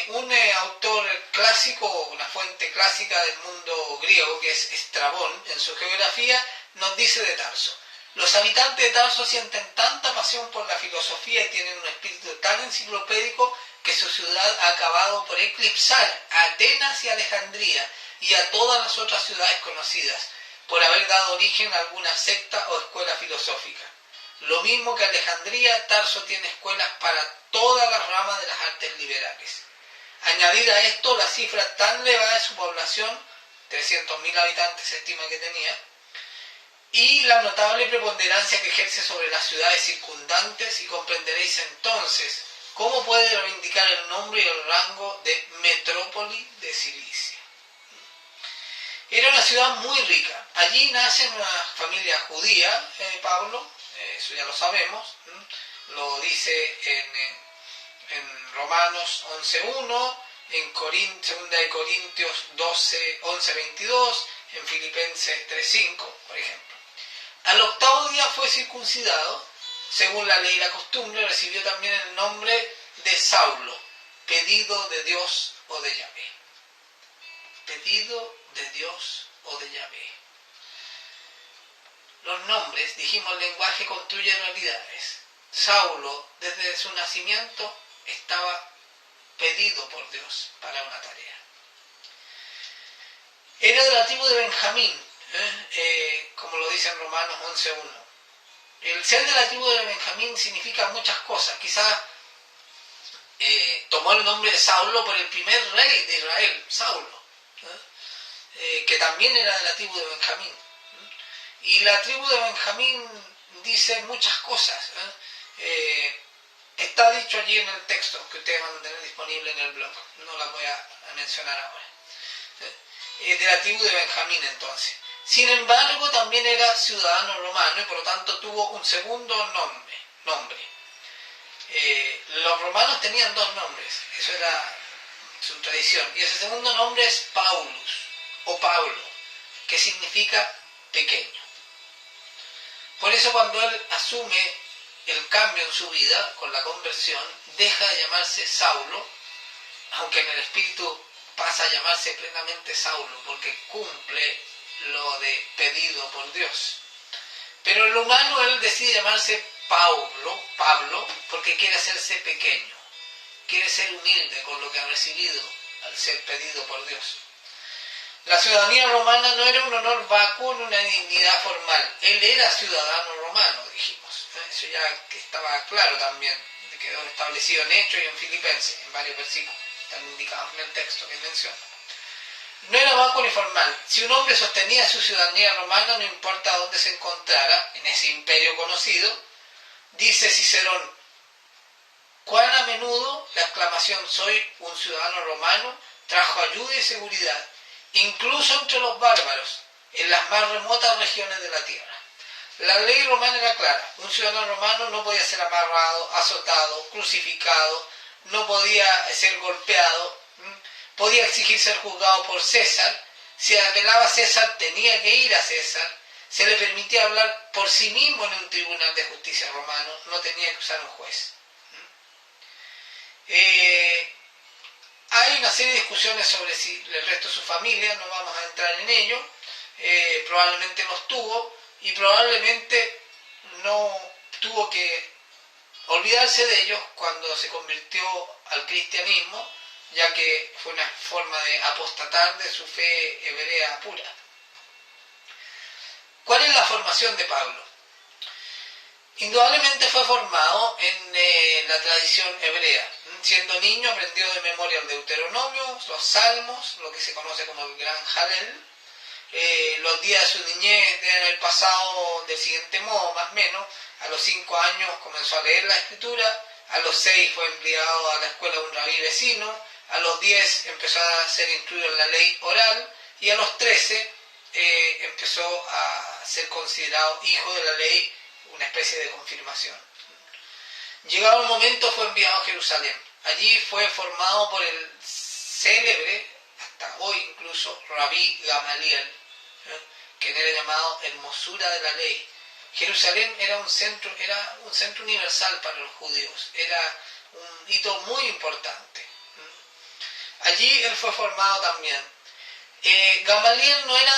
Un autor clásico, una fuente clásica del mundo griego, que es Estrabón, en su geografía, nos dice de Tarso: los habitantes de Tarso sienten tanta pasión por la filosofía y tienen un espíritu tan enciclopédico que su ciudad ha acabado por eclipsar a Atenas y Alejandría y a todas las otras ciudades conocidas, por haber dado origen a alguna secta o escuela filosófica. Lo mismo que Alejandría, Tarso tiene escuelas para todas las ramas de las artes liberales. Añadir a esto la cifra tan elevada de su población, 300.000 habitantes se estima que tenía, y la notable preponderancia que ejerce sobre las ciudades circundantes, y comprenderéis entonces cómo puede reivindicar el nombre y el rango de metrópoli de Cilicia. Era una ciudad muy rica. Allí nace una familia judía, Pablo, eso ya lo sabemos, lo dice en Romanos 11.1, en 2 de Corintios 11.22, en Filipenses 3.5, por ejemplo. Al 8.º día fue circuncidado, según la ley y la costumbre, recibió también el nombre de Saulo, pedido de Dios o de Yahvé. pedido de Dios o de Yahvé. Los nombres, dijimos, el lenguaje construye realidades. Saulo, desde su nacimiento, estaba pedido por Dios para una tarea. Era de la tribu de Benjamín, como lo dice en Romanos 11.1. El ser de la tribu de Benjamín significa muchas cosas. Quizás tomó el nombre de Saulo por el primer rey de Israel, Saulo, que también era de la tribu de Benjamín. Y la tribu de Benjamín dice muchas cosas. Está dicho allí en el texto que ustedes van a tener disponible en el blog. No las voy a mencionar ahora. De la tribu de Benjamín entonces. Sin embargo, también era ciudadano romano y por lo tanto tuvo un segundo nombre. Los romanos tenían dos nombres, eso era su tradición. Y ese segundo nombre es Paulus o Pablo, que significa pequeño. Por eso cuando él asume el cambio en su vida con la conversión, deja de llamarse Saulo, aunque en el espíritu pasa a llamarse plenamente Saulo, porque cumple lo de pedido por Dios. Pero en lo humano él decide llamarse Pablo, porque quiere hacerse pequeño, quiere ser humilde con lo que ha recibido al ser pedido por Dios. La ciudadanía romana no era un honor vacuo ni una dignidad formal. Él era ciudadano romano, dijimos. Eso ya estaba claro también, quedó establecido en Hechos y en Filipenses, en varios versículos, están indicados en el texto que menciona. No era vacuo ni formal. Si un hombre sostenía su ciudadanía romana, no importa dónde se encontrara, en ese imperio conocido, dice Cicerón, cuán a menudo la exclamación «soy un ciudadano romano» trajo ayuda y seguridad, incluso entre los bárbaros, en las más remotas regiones de la tierra. La ley romana era clara, un ciudadano romano no podía ser amarrado, azotado, crucificado, no podía ser golpeado, podía exigir ser juzgado por César, si apelaba a César tenía que ir a César, se le permitía hablar por sí mismo en un tribunal de justicia romano, no tenía que usar un juez. Hay una serie de discusiones sobre si el resto de su familia, no vamos a entrar en ello, probablemente los tuvo y probablemente no tuvo que olvidarse de ellos cuando se convirtió al cristianismo, ya que fue una forma de apostatar de su fe hebrea pura. ¿Cuál es la formación de Pablo? Indudablemente fue formado en la tradición hebrea. Siendo niño aprendió de memoria el Deuteronomio, los Salmos, lo que se conoce como el Gran Jalel. Los días de su niñez deben haber pasado del siguiente modo, más o menos. A los 5 años comenzó a leer la Escritura, a los 6 fue enviado a la escuela de un rabí vecino, a los 10 empezó a ser instruido en la ley oral y a los 13 empezó a ser considerado hijo de la ley, una especie de confirmación. Llegado el momento fue enviado a Jerusalén. Allí fue formado por el célebre, hasta hoy incluso, Rabí Gamaliel, quien era llamado hermosura de la ley. Jerusalén era un centro universal para los judíos, era un hito muy importante. Allí él fue formado también. Gamaliel no era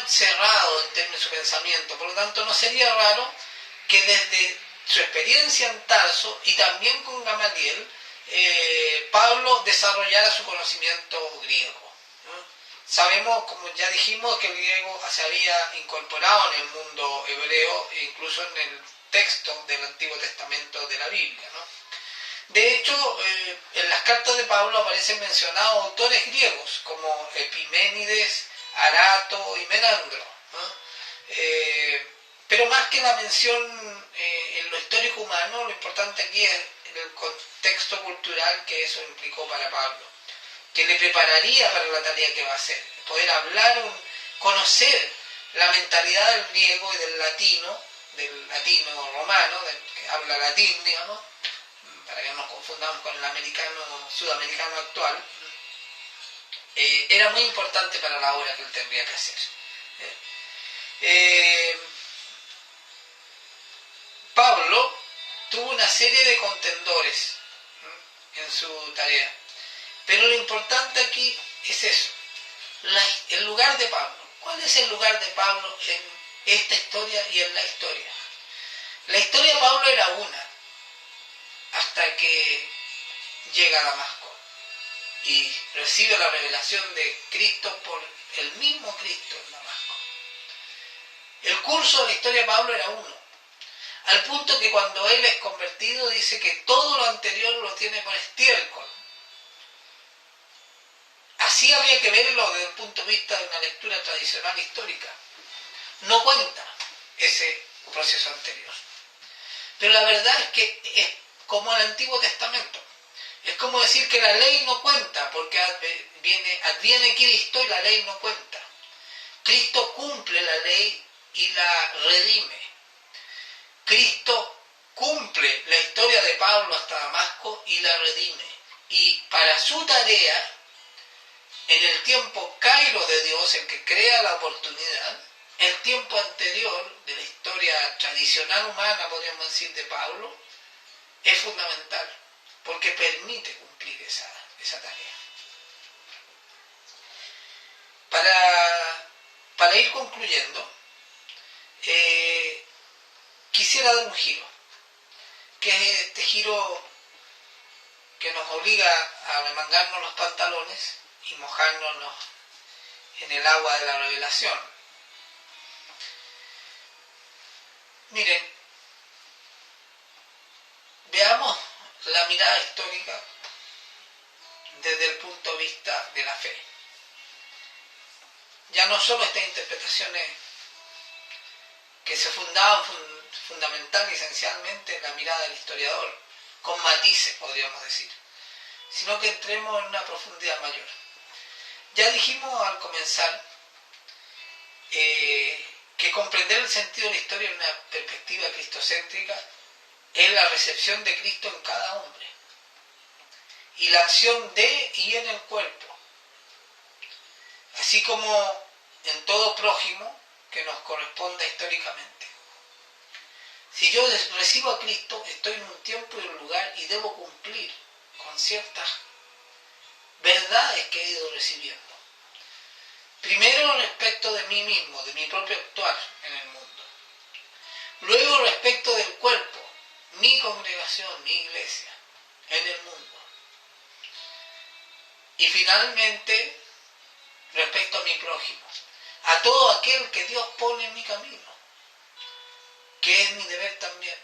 cerrado en términos de su pensamiento, por lo tanto no sería raro que desde su experiencia en Tarso y también con Gamaliel, Pablo desarrollara su conocimiento griego. Sabemos, como ya dijimos, que el griego se había incorporado en el mundo hebreo e incluso en el texto del Antiguo Testamento de la Biblia, ¿no? De hecho, en las cartas de Pablo aparecen mencionados autores griegos como Epiménides, Arato y Menandro, ¿no? Pero más que la mención en lo histórico humano, lo importante aquí es el contexto cultural que eso implicó para Pablo, que le prepararía para la tarea que va a hacer, poder hablar, conocer la mentalidad del griego y del latino romano, del que habla latín, digamos, para que no nos confundamos con el sudamericano actual, era muy importante para la obra que él tendría que hacer. Pablo tuvo una serie de contendores en su tarea, pero lo importante aquí es eso, el lugar de Pablo. ¿Cuál es el lugar de Pablo en esta historia y en la historia? La historia de Pablo era una, hasta que llega a Damasco y recibe la revelación de Cristo por el mismo Cristo en Damasco. El curso de la historia de Pablo era uno, al punto que cuando él es convertido dice que todo lo anterior lo tiene por estiércol. Así habría que verlo desde el punto de vista de una lectura tradicional histórica. No cuenta ese proceso anterior. Pero la verdad es que es como el Antiguo Testamento. Es como decir que la ley no cuenta, porque adviene Cristo y la ley no cuenta. Cristo cumple la ley y la redime. Cristo cumple la historia de Pablo hasta Damasco y la redime. Y para su tarea, en el tiempo kairos de Dios, el que crea la oportunidad, el tiempo anterior de la historia tradicional humana, podríamos decir, de Pablo, es fundamental, porque permite cumplir esa tarea. Para ir concluyendo, quisiera dar un giro, que es este giro que nos obliga a remangarnos los pantalones y mojarnos en el agua de la revelación. Miren, veamos la mirada histórica desde el punto de vista de la fe. Ya no solo estas interpretaciones que se fundaban fundamental y esencialmente en la mirada del historiador, con matices podríamos decir, sino que entremos en una profundidad mayor. Ya dijimos al comenzar que comprender el sentido de la historia en una perspectiva cristocéntrica es la recepción de Cristo en cada hombre y la acción de y en el cuerpo, así como en todo prójimo que nos corresponda históricamente. Si yo recibo a Cristo, estoy en un tiempo y un lugar y debo cumplir con ciertas verdades que he ido recibiendo. Primero respecto de mí mismo, de mi propio actuar en el mundo. Luego respecto del cuerpo, mi congregación, mi iglesia, en el mundo. Y finalmente, respecto a mi prójimo, a todo aquel que Dios pone en mi camino, que es mi deber también.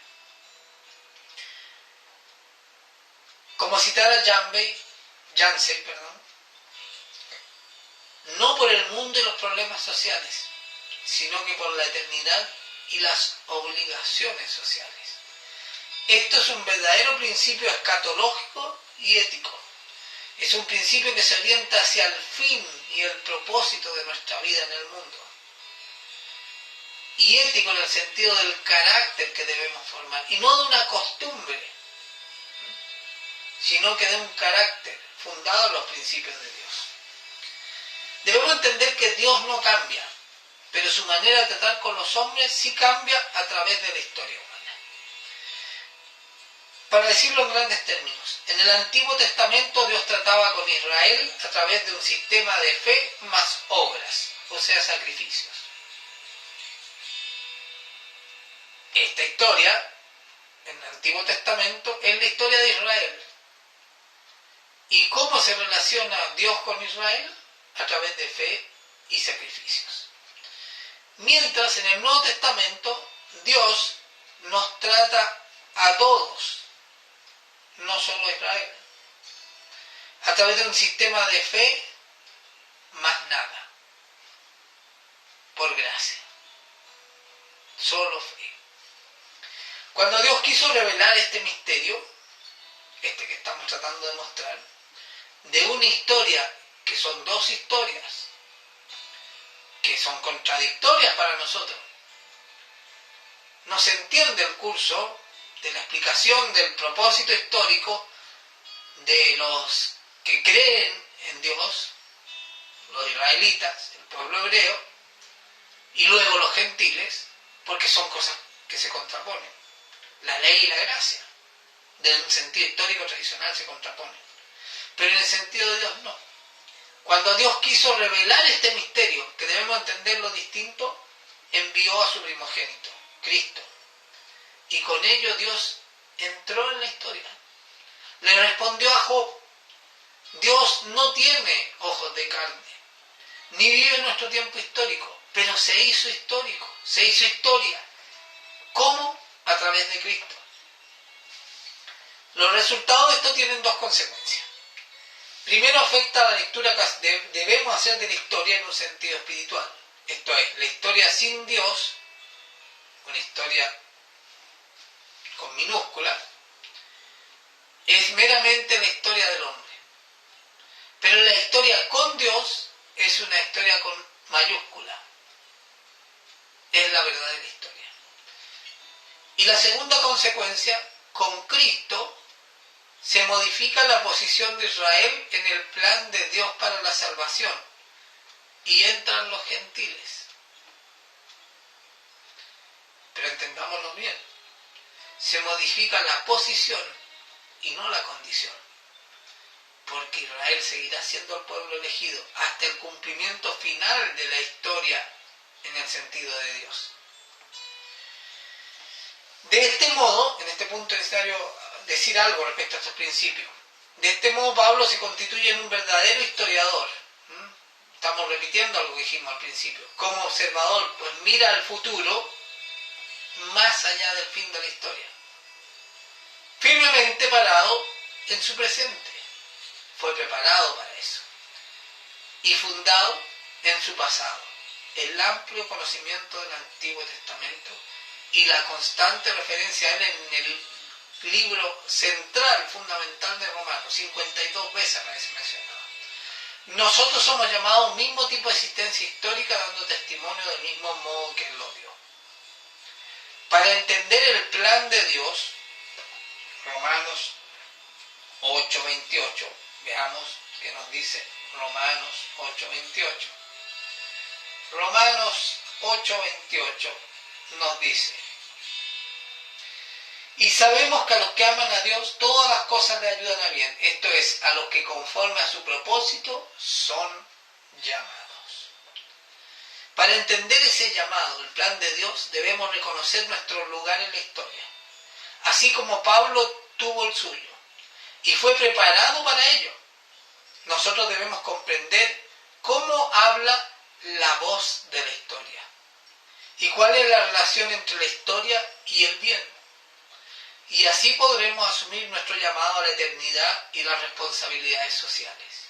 Como citara Yancey, no por el mundo y los problemas sociales, sino que por la eternidad y las obligaciones sociales. Esto es un verdadero principio escatológico y ético. Es un principio que se orienta hacia el fin y el propósito de nuestra vida en el mundo. Y ético en el sentido del carácter que debemos formar, y no de una costumbre, sino que de un carácter fundado en los principios de Dios. Debemos entender que Dios no cambia, pero su manera de tratar con los hombres sí cambia a través de la historia humana. Para decirlo en grandes términos, en el Antiguo Testamento Dios trataba con Israel a través de un sistema de fe más obras, o sea, sacrificios. Esta historia, en el Antiguo Testamento, es la historia de Israel. ¿Y cómo se relaciona Dios con Israel? A través de fe y sacrificios. Mientras en el Nuevo Testamento Dios nos trata a todos, no solo a Israel, a través de un sistema de fe más nada, por gracia, solo fe. Cuando Dios quiso revelar este misterio, que estamos tratando de mostrar, de una historia que son dos historias, que son contradictorias para nosotros, no se entiende el curso de la explicación del propósito histórico de los que creen en Dios, los israelitas, el pueblo hebreo, y luego los gentiles, porque son cosas que se contraponen. La ley y la gracia, desde un sentido histórico tradicional, se contraponen. Pero en el sentido de Dios no. Cuando Dios quiso revelar este misterio, que debemos entenderlo distinto, envió a su primogénito, Cristo. Y con ello Dios entró en la historia. Le respondió a Job: Dios no tiene ojos de carne, ni vive en nuestro tiempo histórico, pero se hizo histórico, se hizo historia. ¿Cómo? A través de Cristo. Los resultados de esto tienen dos consecuencias. Primero, afecta a la lectura que debemos hacer de la historia en un sentido espiritual. Esto es, la historia sin Dios, una historia con minúscula, es meramente la historia del hombre. Pero la historia con Dios es una historia con mayúscula. Es la verdadera historia. Y la segunda consecuencia, con Cristo se modifica la posición de Israel en el plan de Dios para la salvación y entran los gentiles. Pero entendámoslo bien, se modifica la posición y no la condición, porque Israel seguirá siendo el pueblo elegido hasta el cumplimiento final de la historia en el sentido de Dios. De este modo, en este punto es necesario decir algo respecto a estos principios. De este modo Pablo se constituye en un verdadero historiador. Estamos repitiendo algo que dijimos al principio. Como observador, pues mira al futuro más allá del fin de la historia. Firmemente parado en su presente. Fue preparado para eso. Y fundado en su pasado. El amplio conocimiento del Antiguo Testamento y la constante referencia a él en el libro central, fundamental de Romanos, 52 veces aparece mencionado. Nosotros somos llamados a un mismo tipo de existencia histórica, dando testimonio del mismo modo que él lo dio. Para entender el plan de Dios, Romanos 8:28, veamos qué nos dice Romanos 8:28. Romanos 8:28 nos dice: y sabemos que a los que aman a Dios, todas las cosas le ayudan a bien. Esto es, a los que conforme a su propósito son llamados. Para entender ese llamado, el plan de Dios, debemos reconocer nuestro lugar en la historia. Así como Pablo tuvo el suyo y fue preparado para ello, nosotros debemos comprender cómo habla la voz de la historia y cuál es la relación entre la historia y el bien. Y así podremos asumir nuestro llamado a la eternidad y las responsabilidades sociales.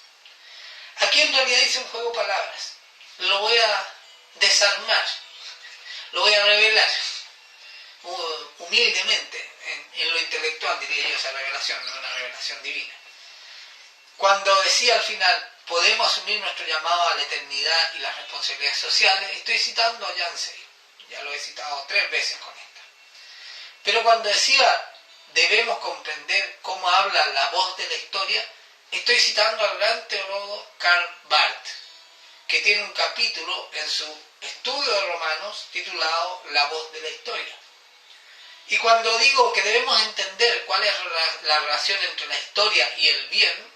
Aquí en realidad dice un juego de palabras. Lo voy a desarmar, lo voy a revelar humildemente, en lo intelectual diría yo esa revelación, no una revelación divina. Cuando decía al final, podemos asumir nuestro llamado a la eternidad y las responsabilidades sociales, estoy citando a Yancey, ya lo he citado 3 veces con esta. Pero cuando decía, debemos comprender cómo habla la voz de la historia, estoy citando al gran teólogo Karl Barth, que tiene un capítulo en su estudio de Romanos titulado La voz de la historia. Y cuando digo que debemos entender cuál es la relación entre la historia y el bien,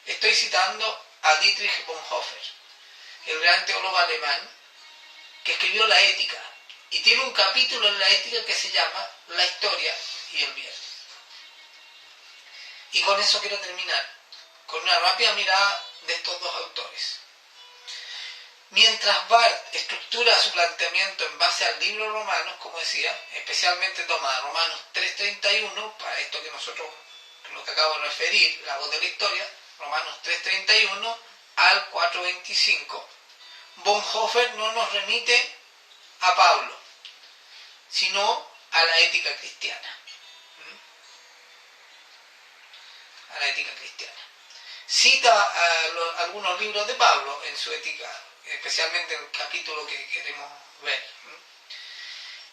estoy citando a Dietrich Bonhoeffer, el gran teólogo alemán que escribió La Ética, y tiene un capítulo en La Ética que se llama La historia y el bien. Y con eso quiero terminar, con una rápida mirada de estos dos autores. Mientras Barth estructura su planteamiento en base al libro Romanos, como decía, especialmente toma Romanos 3:31, para esto que nosotros, lo que acabo de referir, la voz de la historia, Romanos 3:31 al 4:25, Bonhoeffer no nos remite a Pablo, sino a la ética cristiana. A la ética cristiana. Cita algunos libros de Pablo en su ética, especialmente en el capítulo que queremos ver.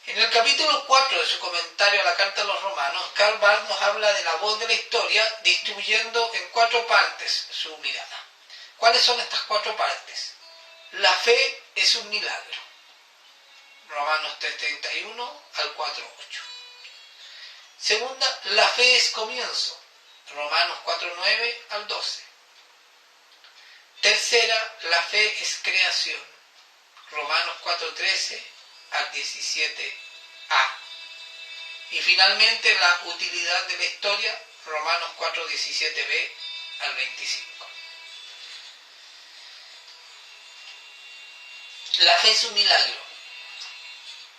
En el capítulo 4 de su comentario a la carta a los romanos, Karl Barth nos habla de la voz de la historia, distribuyendo en 4 partes su mirada. ¿Cuáles son estas 4 partes? La fe es un milagro. Romanos 3:31 al 4:8. Segunda, la fe es comienzo. Romanos 4:9 al 12. Tercera, la fe es creación. Romanos 4:13 al 17a. Y finalmente la utilidad de la historia, Romanos 4:17b al 25. La fe es un milagro.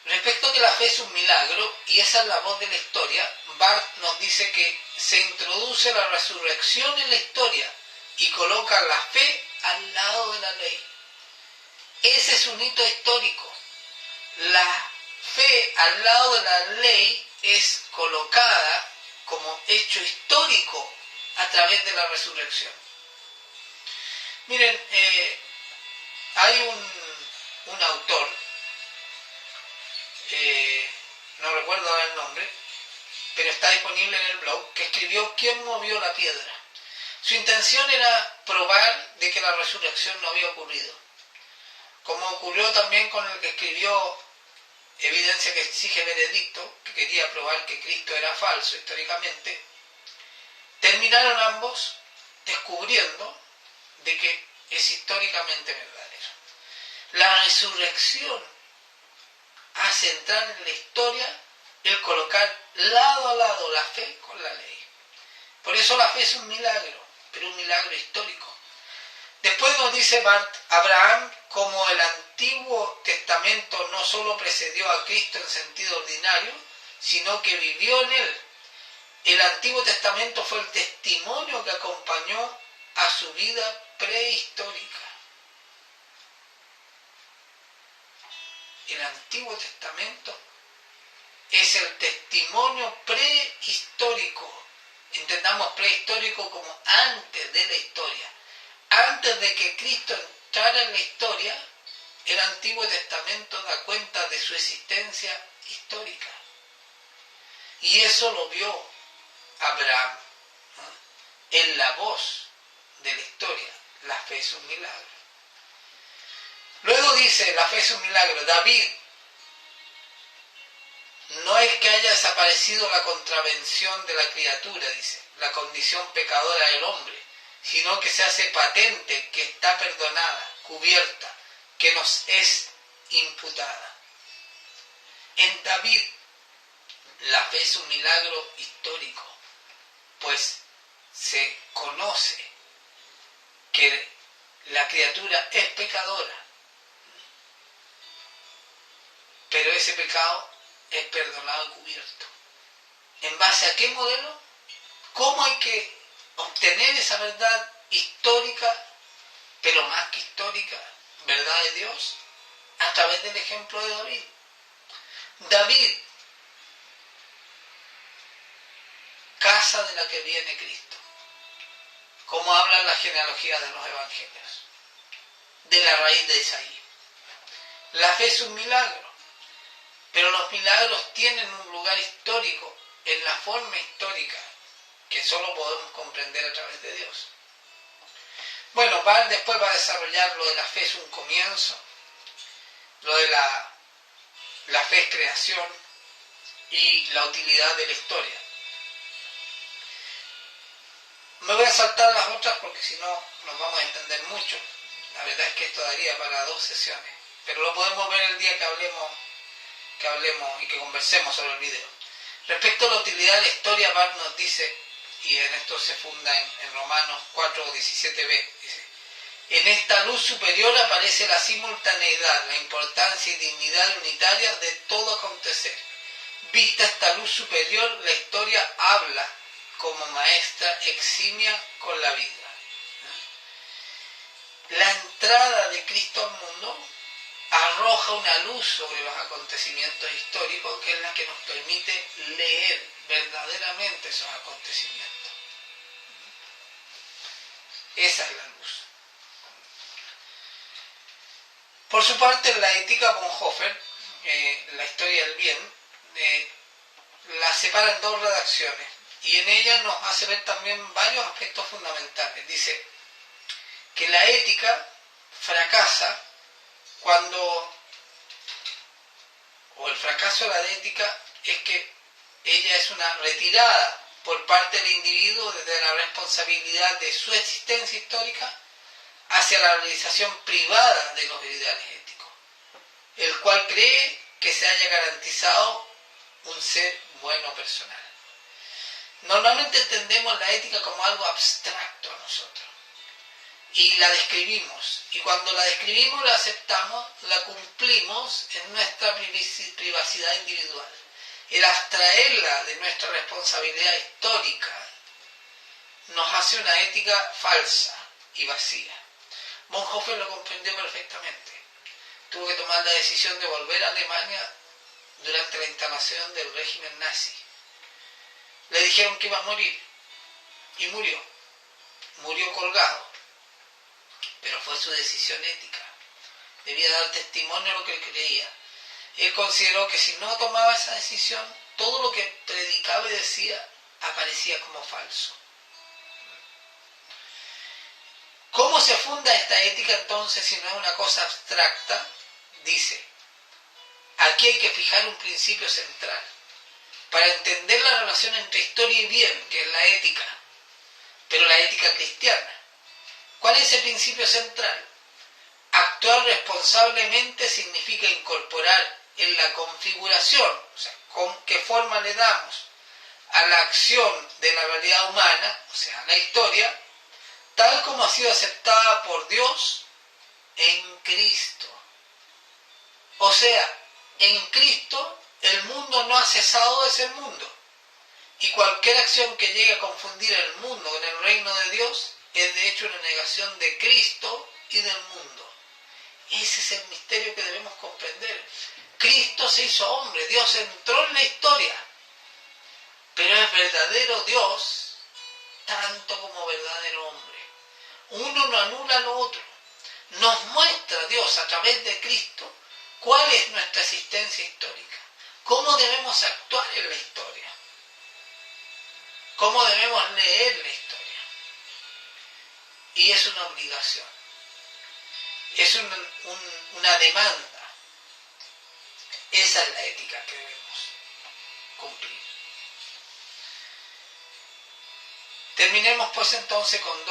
Respecto a que la fe es un milagro, y esa es la voz de la historia, Barth nos dice que se introduce la resurrección en la historia y coloca la fe al lado de la ley. Ese es un hito histórico. La fe al lado de la ley es colocada como hecho histórico a través de la resurrección. Miren, hay un autor, no recuerdo ahora el nombre, pero está disponible en el blog, que escribió ¿Quién movió la piedra? Su intención era probar de que la resurrección no había ocurrido. Como ocurrió también con el que escribió Evidencia que exige veredicto, que quería probar que Cristo era falso históricamente, terminaron ambos descubriendo de que es históricamente verdadero. La resurrección hace entrar en la historia el colocar lado a lado la fe con la ley. Por eso la fe es un milagro, pero un milagro histórico. Después nos dice Barth, Abraham, como el Antiguo Testamento no solo precedió a Cristo en sentido ordinario, sino que vivió en él. El Antiguo Testamento fue el testimonio que acompañó a su vida prehistórica. El Antiguo Testamento es el testimonio prehistórico. Entendamos prehistórico como antes de la historia. Antes de que Cristo entrara en la historia, el Antiguo Testamento da cuenta de su existencia histórica. Y eso lo vio Abraham, ¿no? En la voz de la historia. La fe es un milagro. Luego dice, la fe es un milagro. David, no es que haya desaparecido la contravención de la criatura, dice, la condición pecadora del hombre, sino que se hace patente, que está perdonada, cubierta, que nos es imputada. En David, la fe es un milagro histórico, pues se conoce que la criatura es pecadora, pero ese pecado es perdonado y cubierto. ¿En base a qué modelo? ¿Cómo hay que obtener esa verdad histórica, pero más que histórica, verdad de Dios? A través del ejemplo de David. David, casa de la que viene Cristo, como hablan las genealogías de los evangelios, de la raíz de Isaí. La fe es un milagro, pero los milagros tienen un lugar histórico, en la forma histórica, que solo podemos comprender a través de Dios. Bueno, Barth después va a desarrollar lo de la fe es un comienzo, lo de la fe es creación y la utilidad de la historia. Me voy a saltar las otras porque si no nos vamos a extender mucho. La verdad es que esto daría para 2 sesiones, pero lo podemos ver el día que hablemos y que conversemos sobre el video. Respecto a la utilidad de la historia, Barth nos dice, y en esto se funda en Romanos 4:17b, dice, en esta luz superior aparece la simultaneidad, la importancia y dignidad unitaria de todo acontecer. Vista esta luz superior, la historia habla como maestra eximia con la vida. La entrada de Cristo al mundo arroja una luz sobre los acontecimientos históricos, que es la que nos permite leer verdaderamente esos acontecimientos. Esa es la luz. Por su parte, en la ética Bonhoeffer, la historia del bien, la separa en 2 redacciones, y en ella nos hace ver también varios aspectos fundamentales. Dice que la ética fracasa o el fracaso de la ética es que ella es una retirada por parte del individuo desde la responsabilidad de su existencia histórica hacia la realización privada de los ideales éticos, el cual cree que se haya garantizado un ser bueno personal. Normalmente entendemos la ética como algo abstracto a nosotros y la describimos, y cuando la describimos, la aceptamos, la cumplimos en nuestra privacidad individual. El abstraerla de nuestra responsabilidad histórica nos hace una ética falsa y vacía. Bonhoeffer lo comprendió perfectamente. Tuvo que tomar la decisión de volver a Alemania durante la instalación del régimen nazi. Le dijeron que iba a morir y murió. Murió colgado. Pero fue su decisión ética. Debía dar testimonio a lo que él creía. Él consideró que si no tomaba esa decisión, todo lo que predicaba y decía aparecía como falso. ¿Cómo se funda esta ética entonces si no es una cosa abstracta? Dice, aquí hay que fijar un principio central para entender la relación entre historia y bien, que es la ética, pero la ética cristiana. ¿Cuál es ese principio central? Actuar responsablemente significa incorporar en la configuración, o sea, con qué forma le damos a la acción de la realidad humana, o sea, a la historia, tal como ha sido aceptada por Dios en Cristo. O sea, en Cristo el mundo no ha cesado de ser mundo. Y cualquier acción que llegue a confundir el mundo con el reino de Dios es de hecho una negación de Cristo y del mundo. Ese es el misterio que debemos comprender. Cristo se hizo hombre, Dios entró en la historia, pero es verdadero Dios tanto como verdadero hombre. Uno no anula lo otro. Nos muestra Dios a través de Cristo cuál es nuestra existencia histórica, cómo debemos actuar en la historia, cómo debemos leer la historia. Y es una obligación, es una demanda. Esa es la ética que debemos cumplir. Terminemos pues entonces con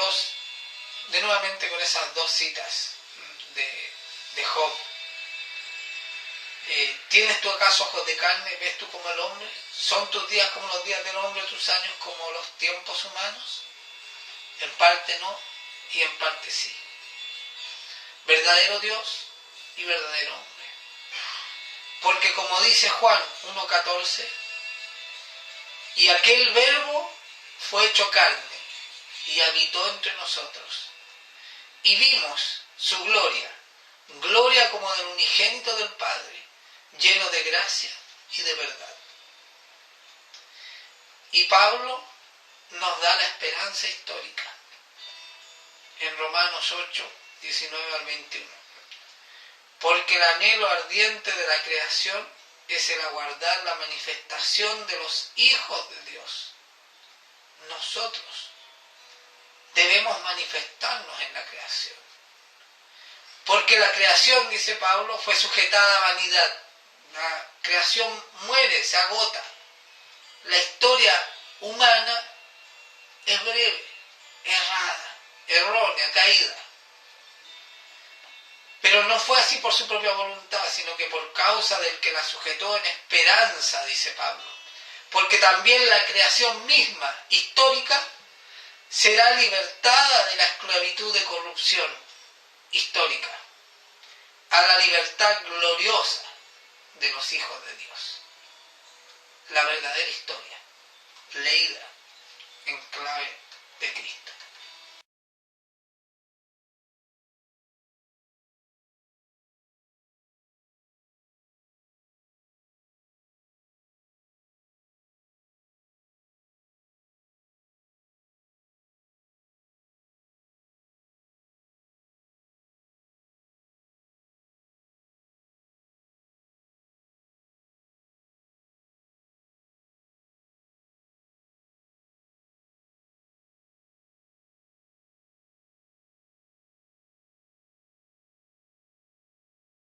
nuevamente con esas dos citas de Job. ¿Tienes tú acaso ojos de carne? ¿Ves tú como el hombre? ¿Son tus días como los días del hombre, tus años como los tiempos humanos? En parte no y en parte sí. Verdadero Dios y verdadero hombre. Porque como dice Juan 1:14, y aquel verbo fue hecho carne y habitó entre nosotros. Y vimos su gloria, gloria como del unigénito del Padre, lleno de gracia y de verdad. Y Pablo nos da la esperanza histórica en Romanos 8:19-21. Porque el anhelo ardiente de la creación es el aguardar la manifestación de los hijos de Dios. Nosotros debemos manifestarnos en la creación. Porque la creación, dice Pablo, fue sujetada a vanidad. La creación muere, se agota. La historia humana es breve, errada, errónea, caída. Pero no fue así por su propia voluntad, sino que por causa del que la sujetó en esperanza, dice Pablo. Porque también la creación misma, histórica, será libertada de la esclavitud de corrupción histórica a la libertad gloriosa de los hijos de Dios. La verdadera historia, leída en clave de Cristo.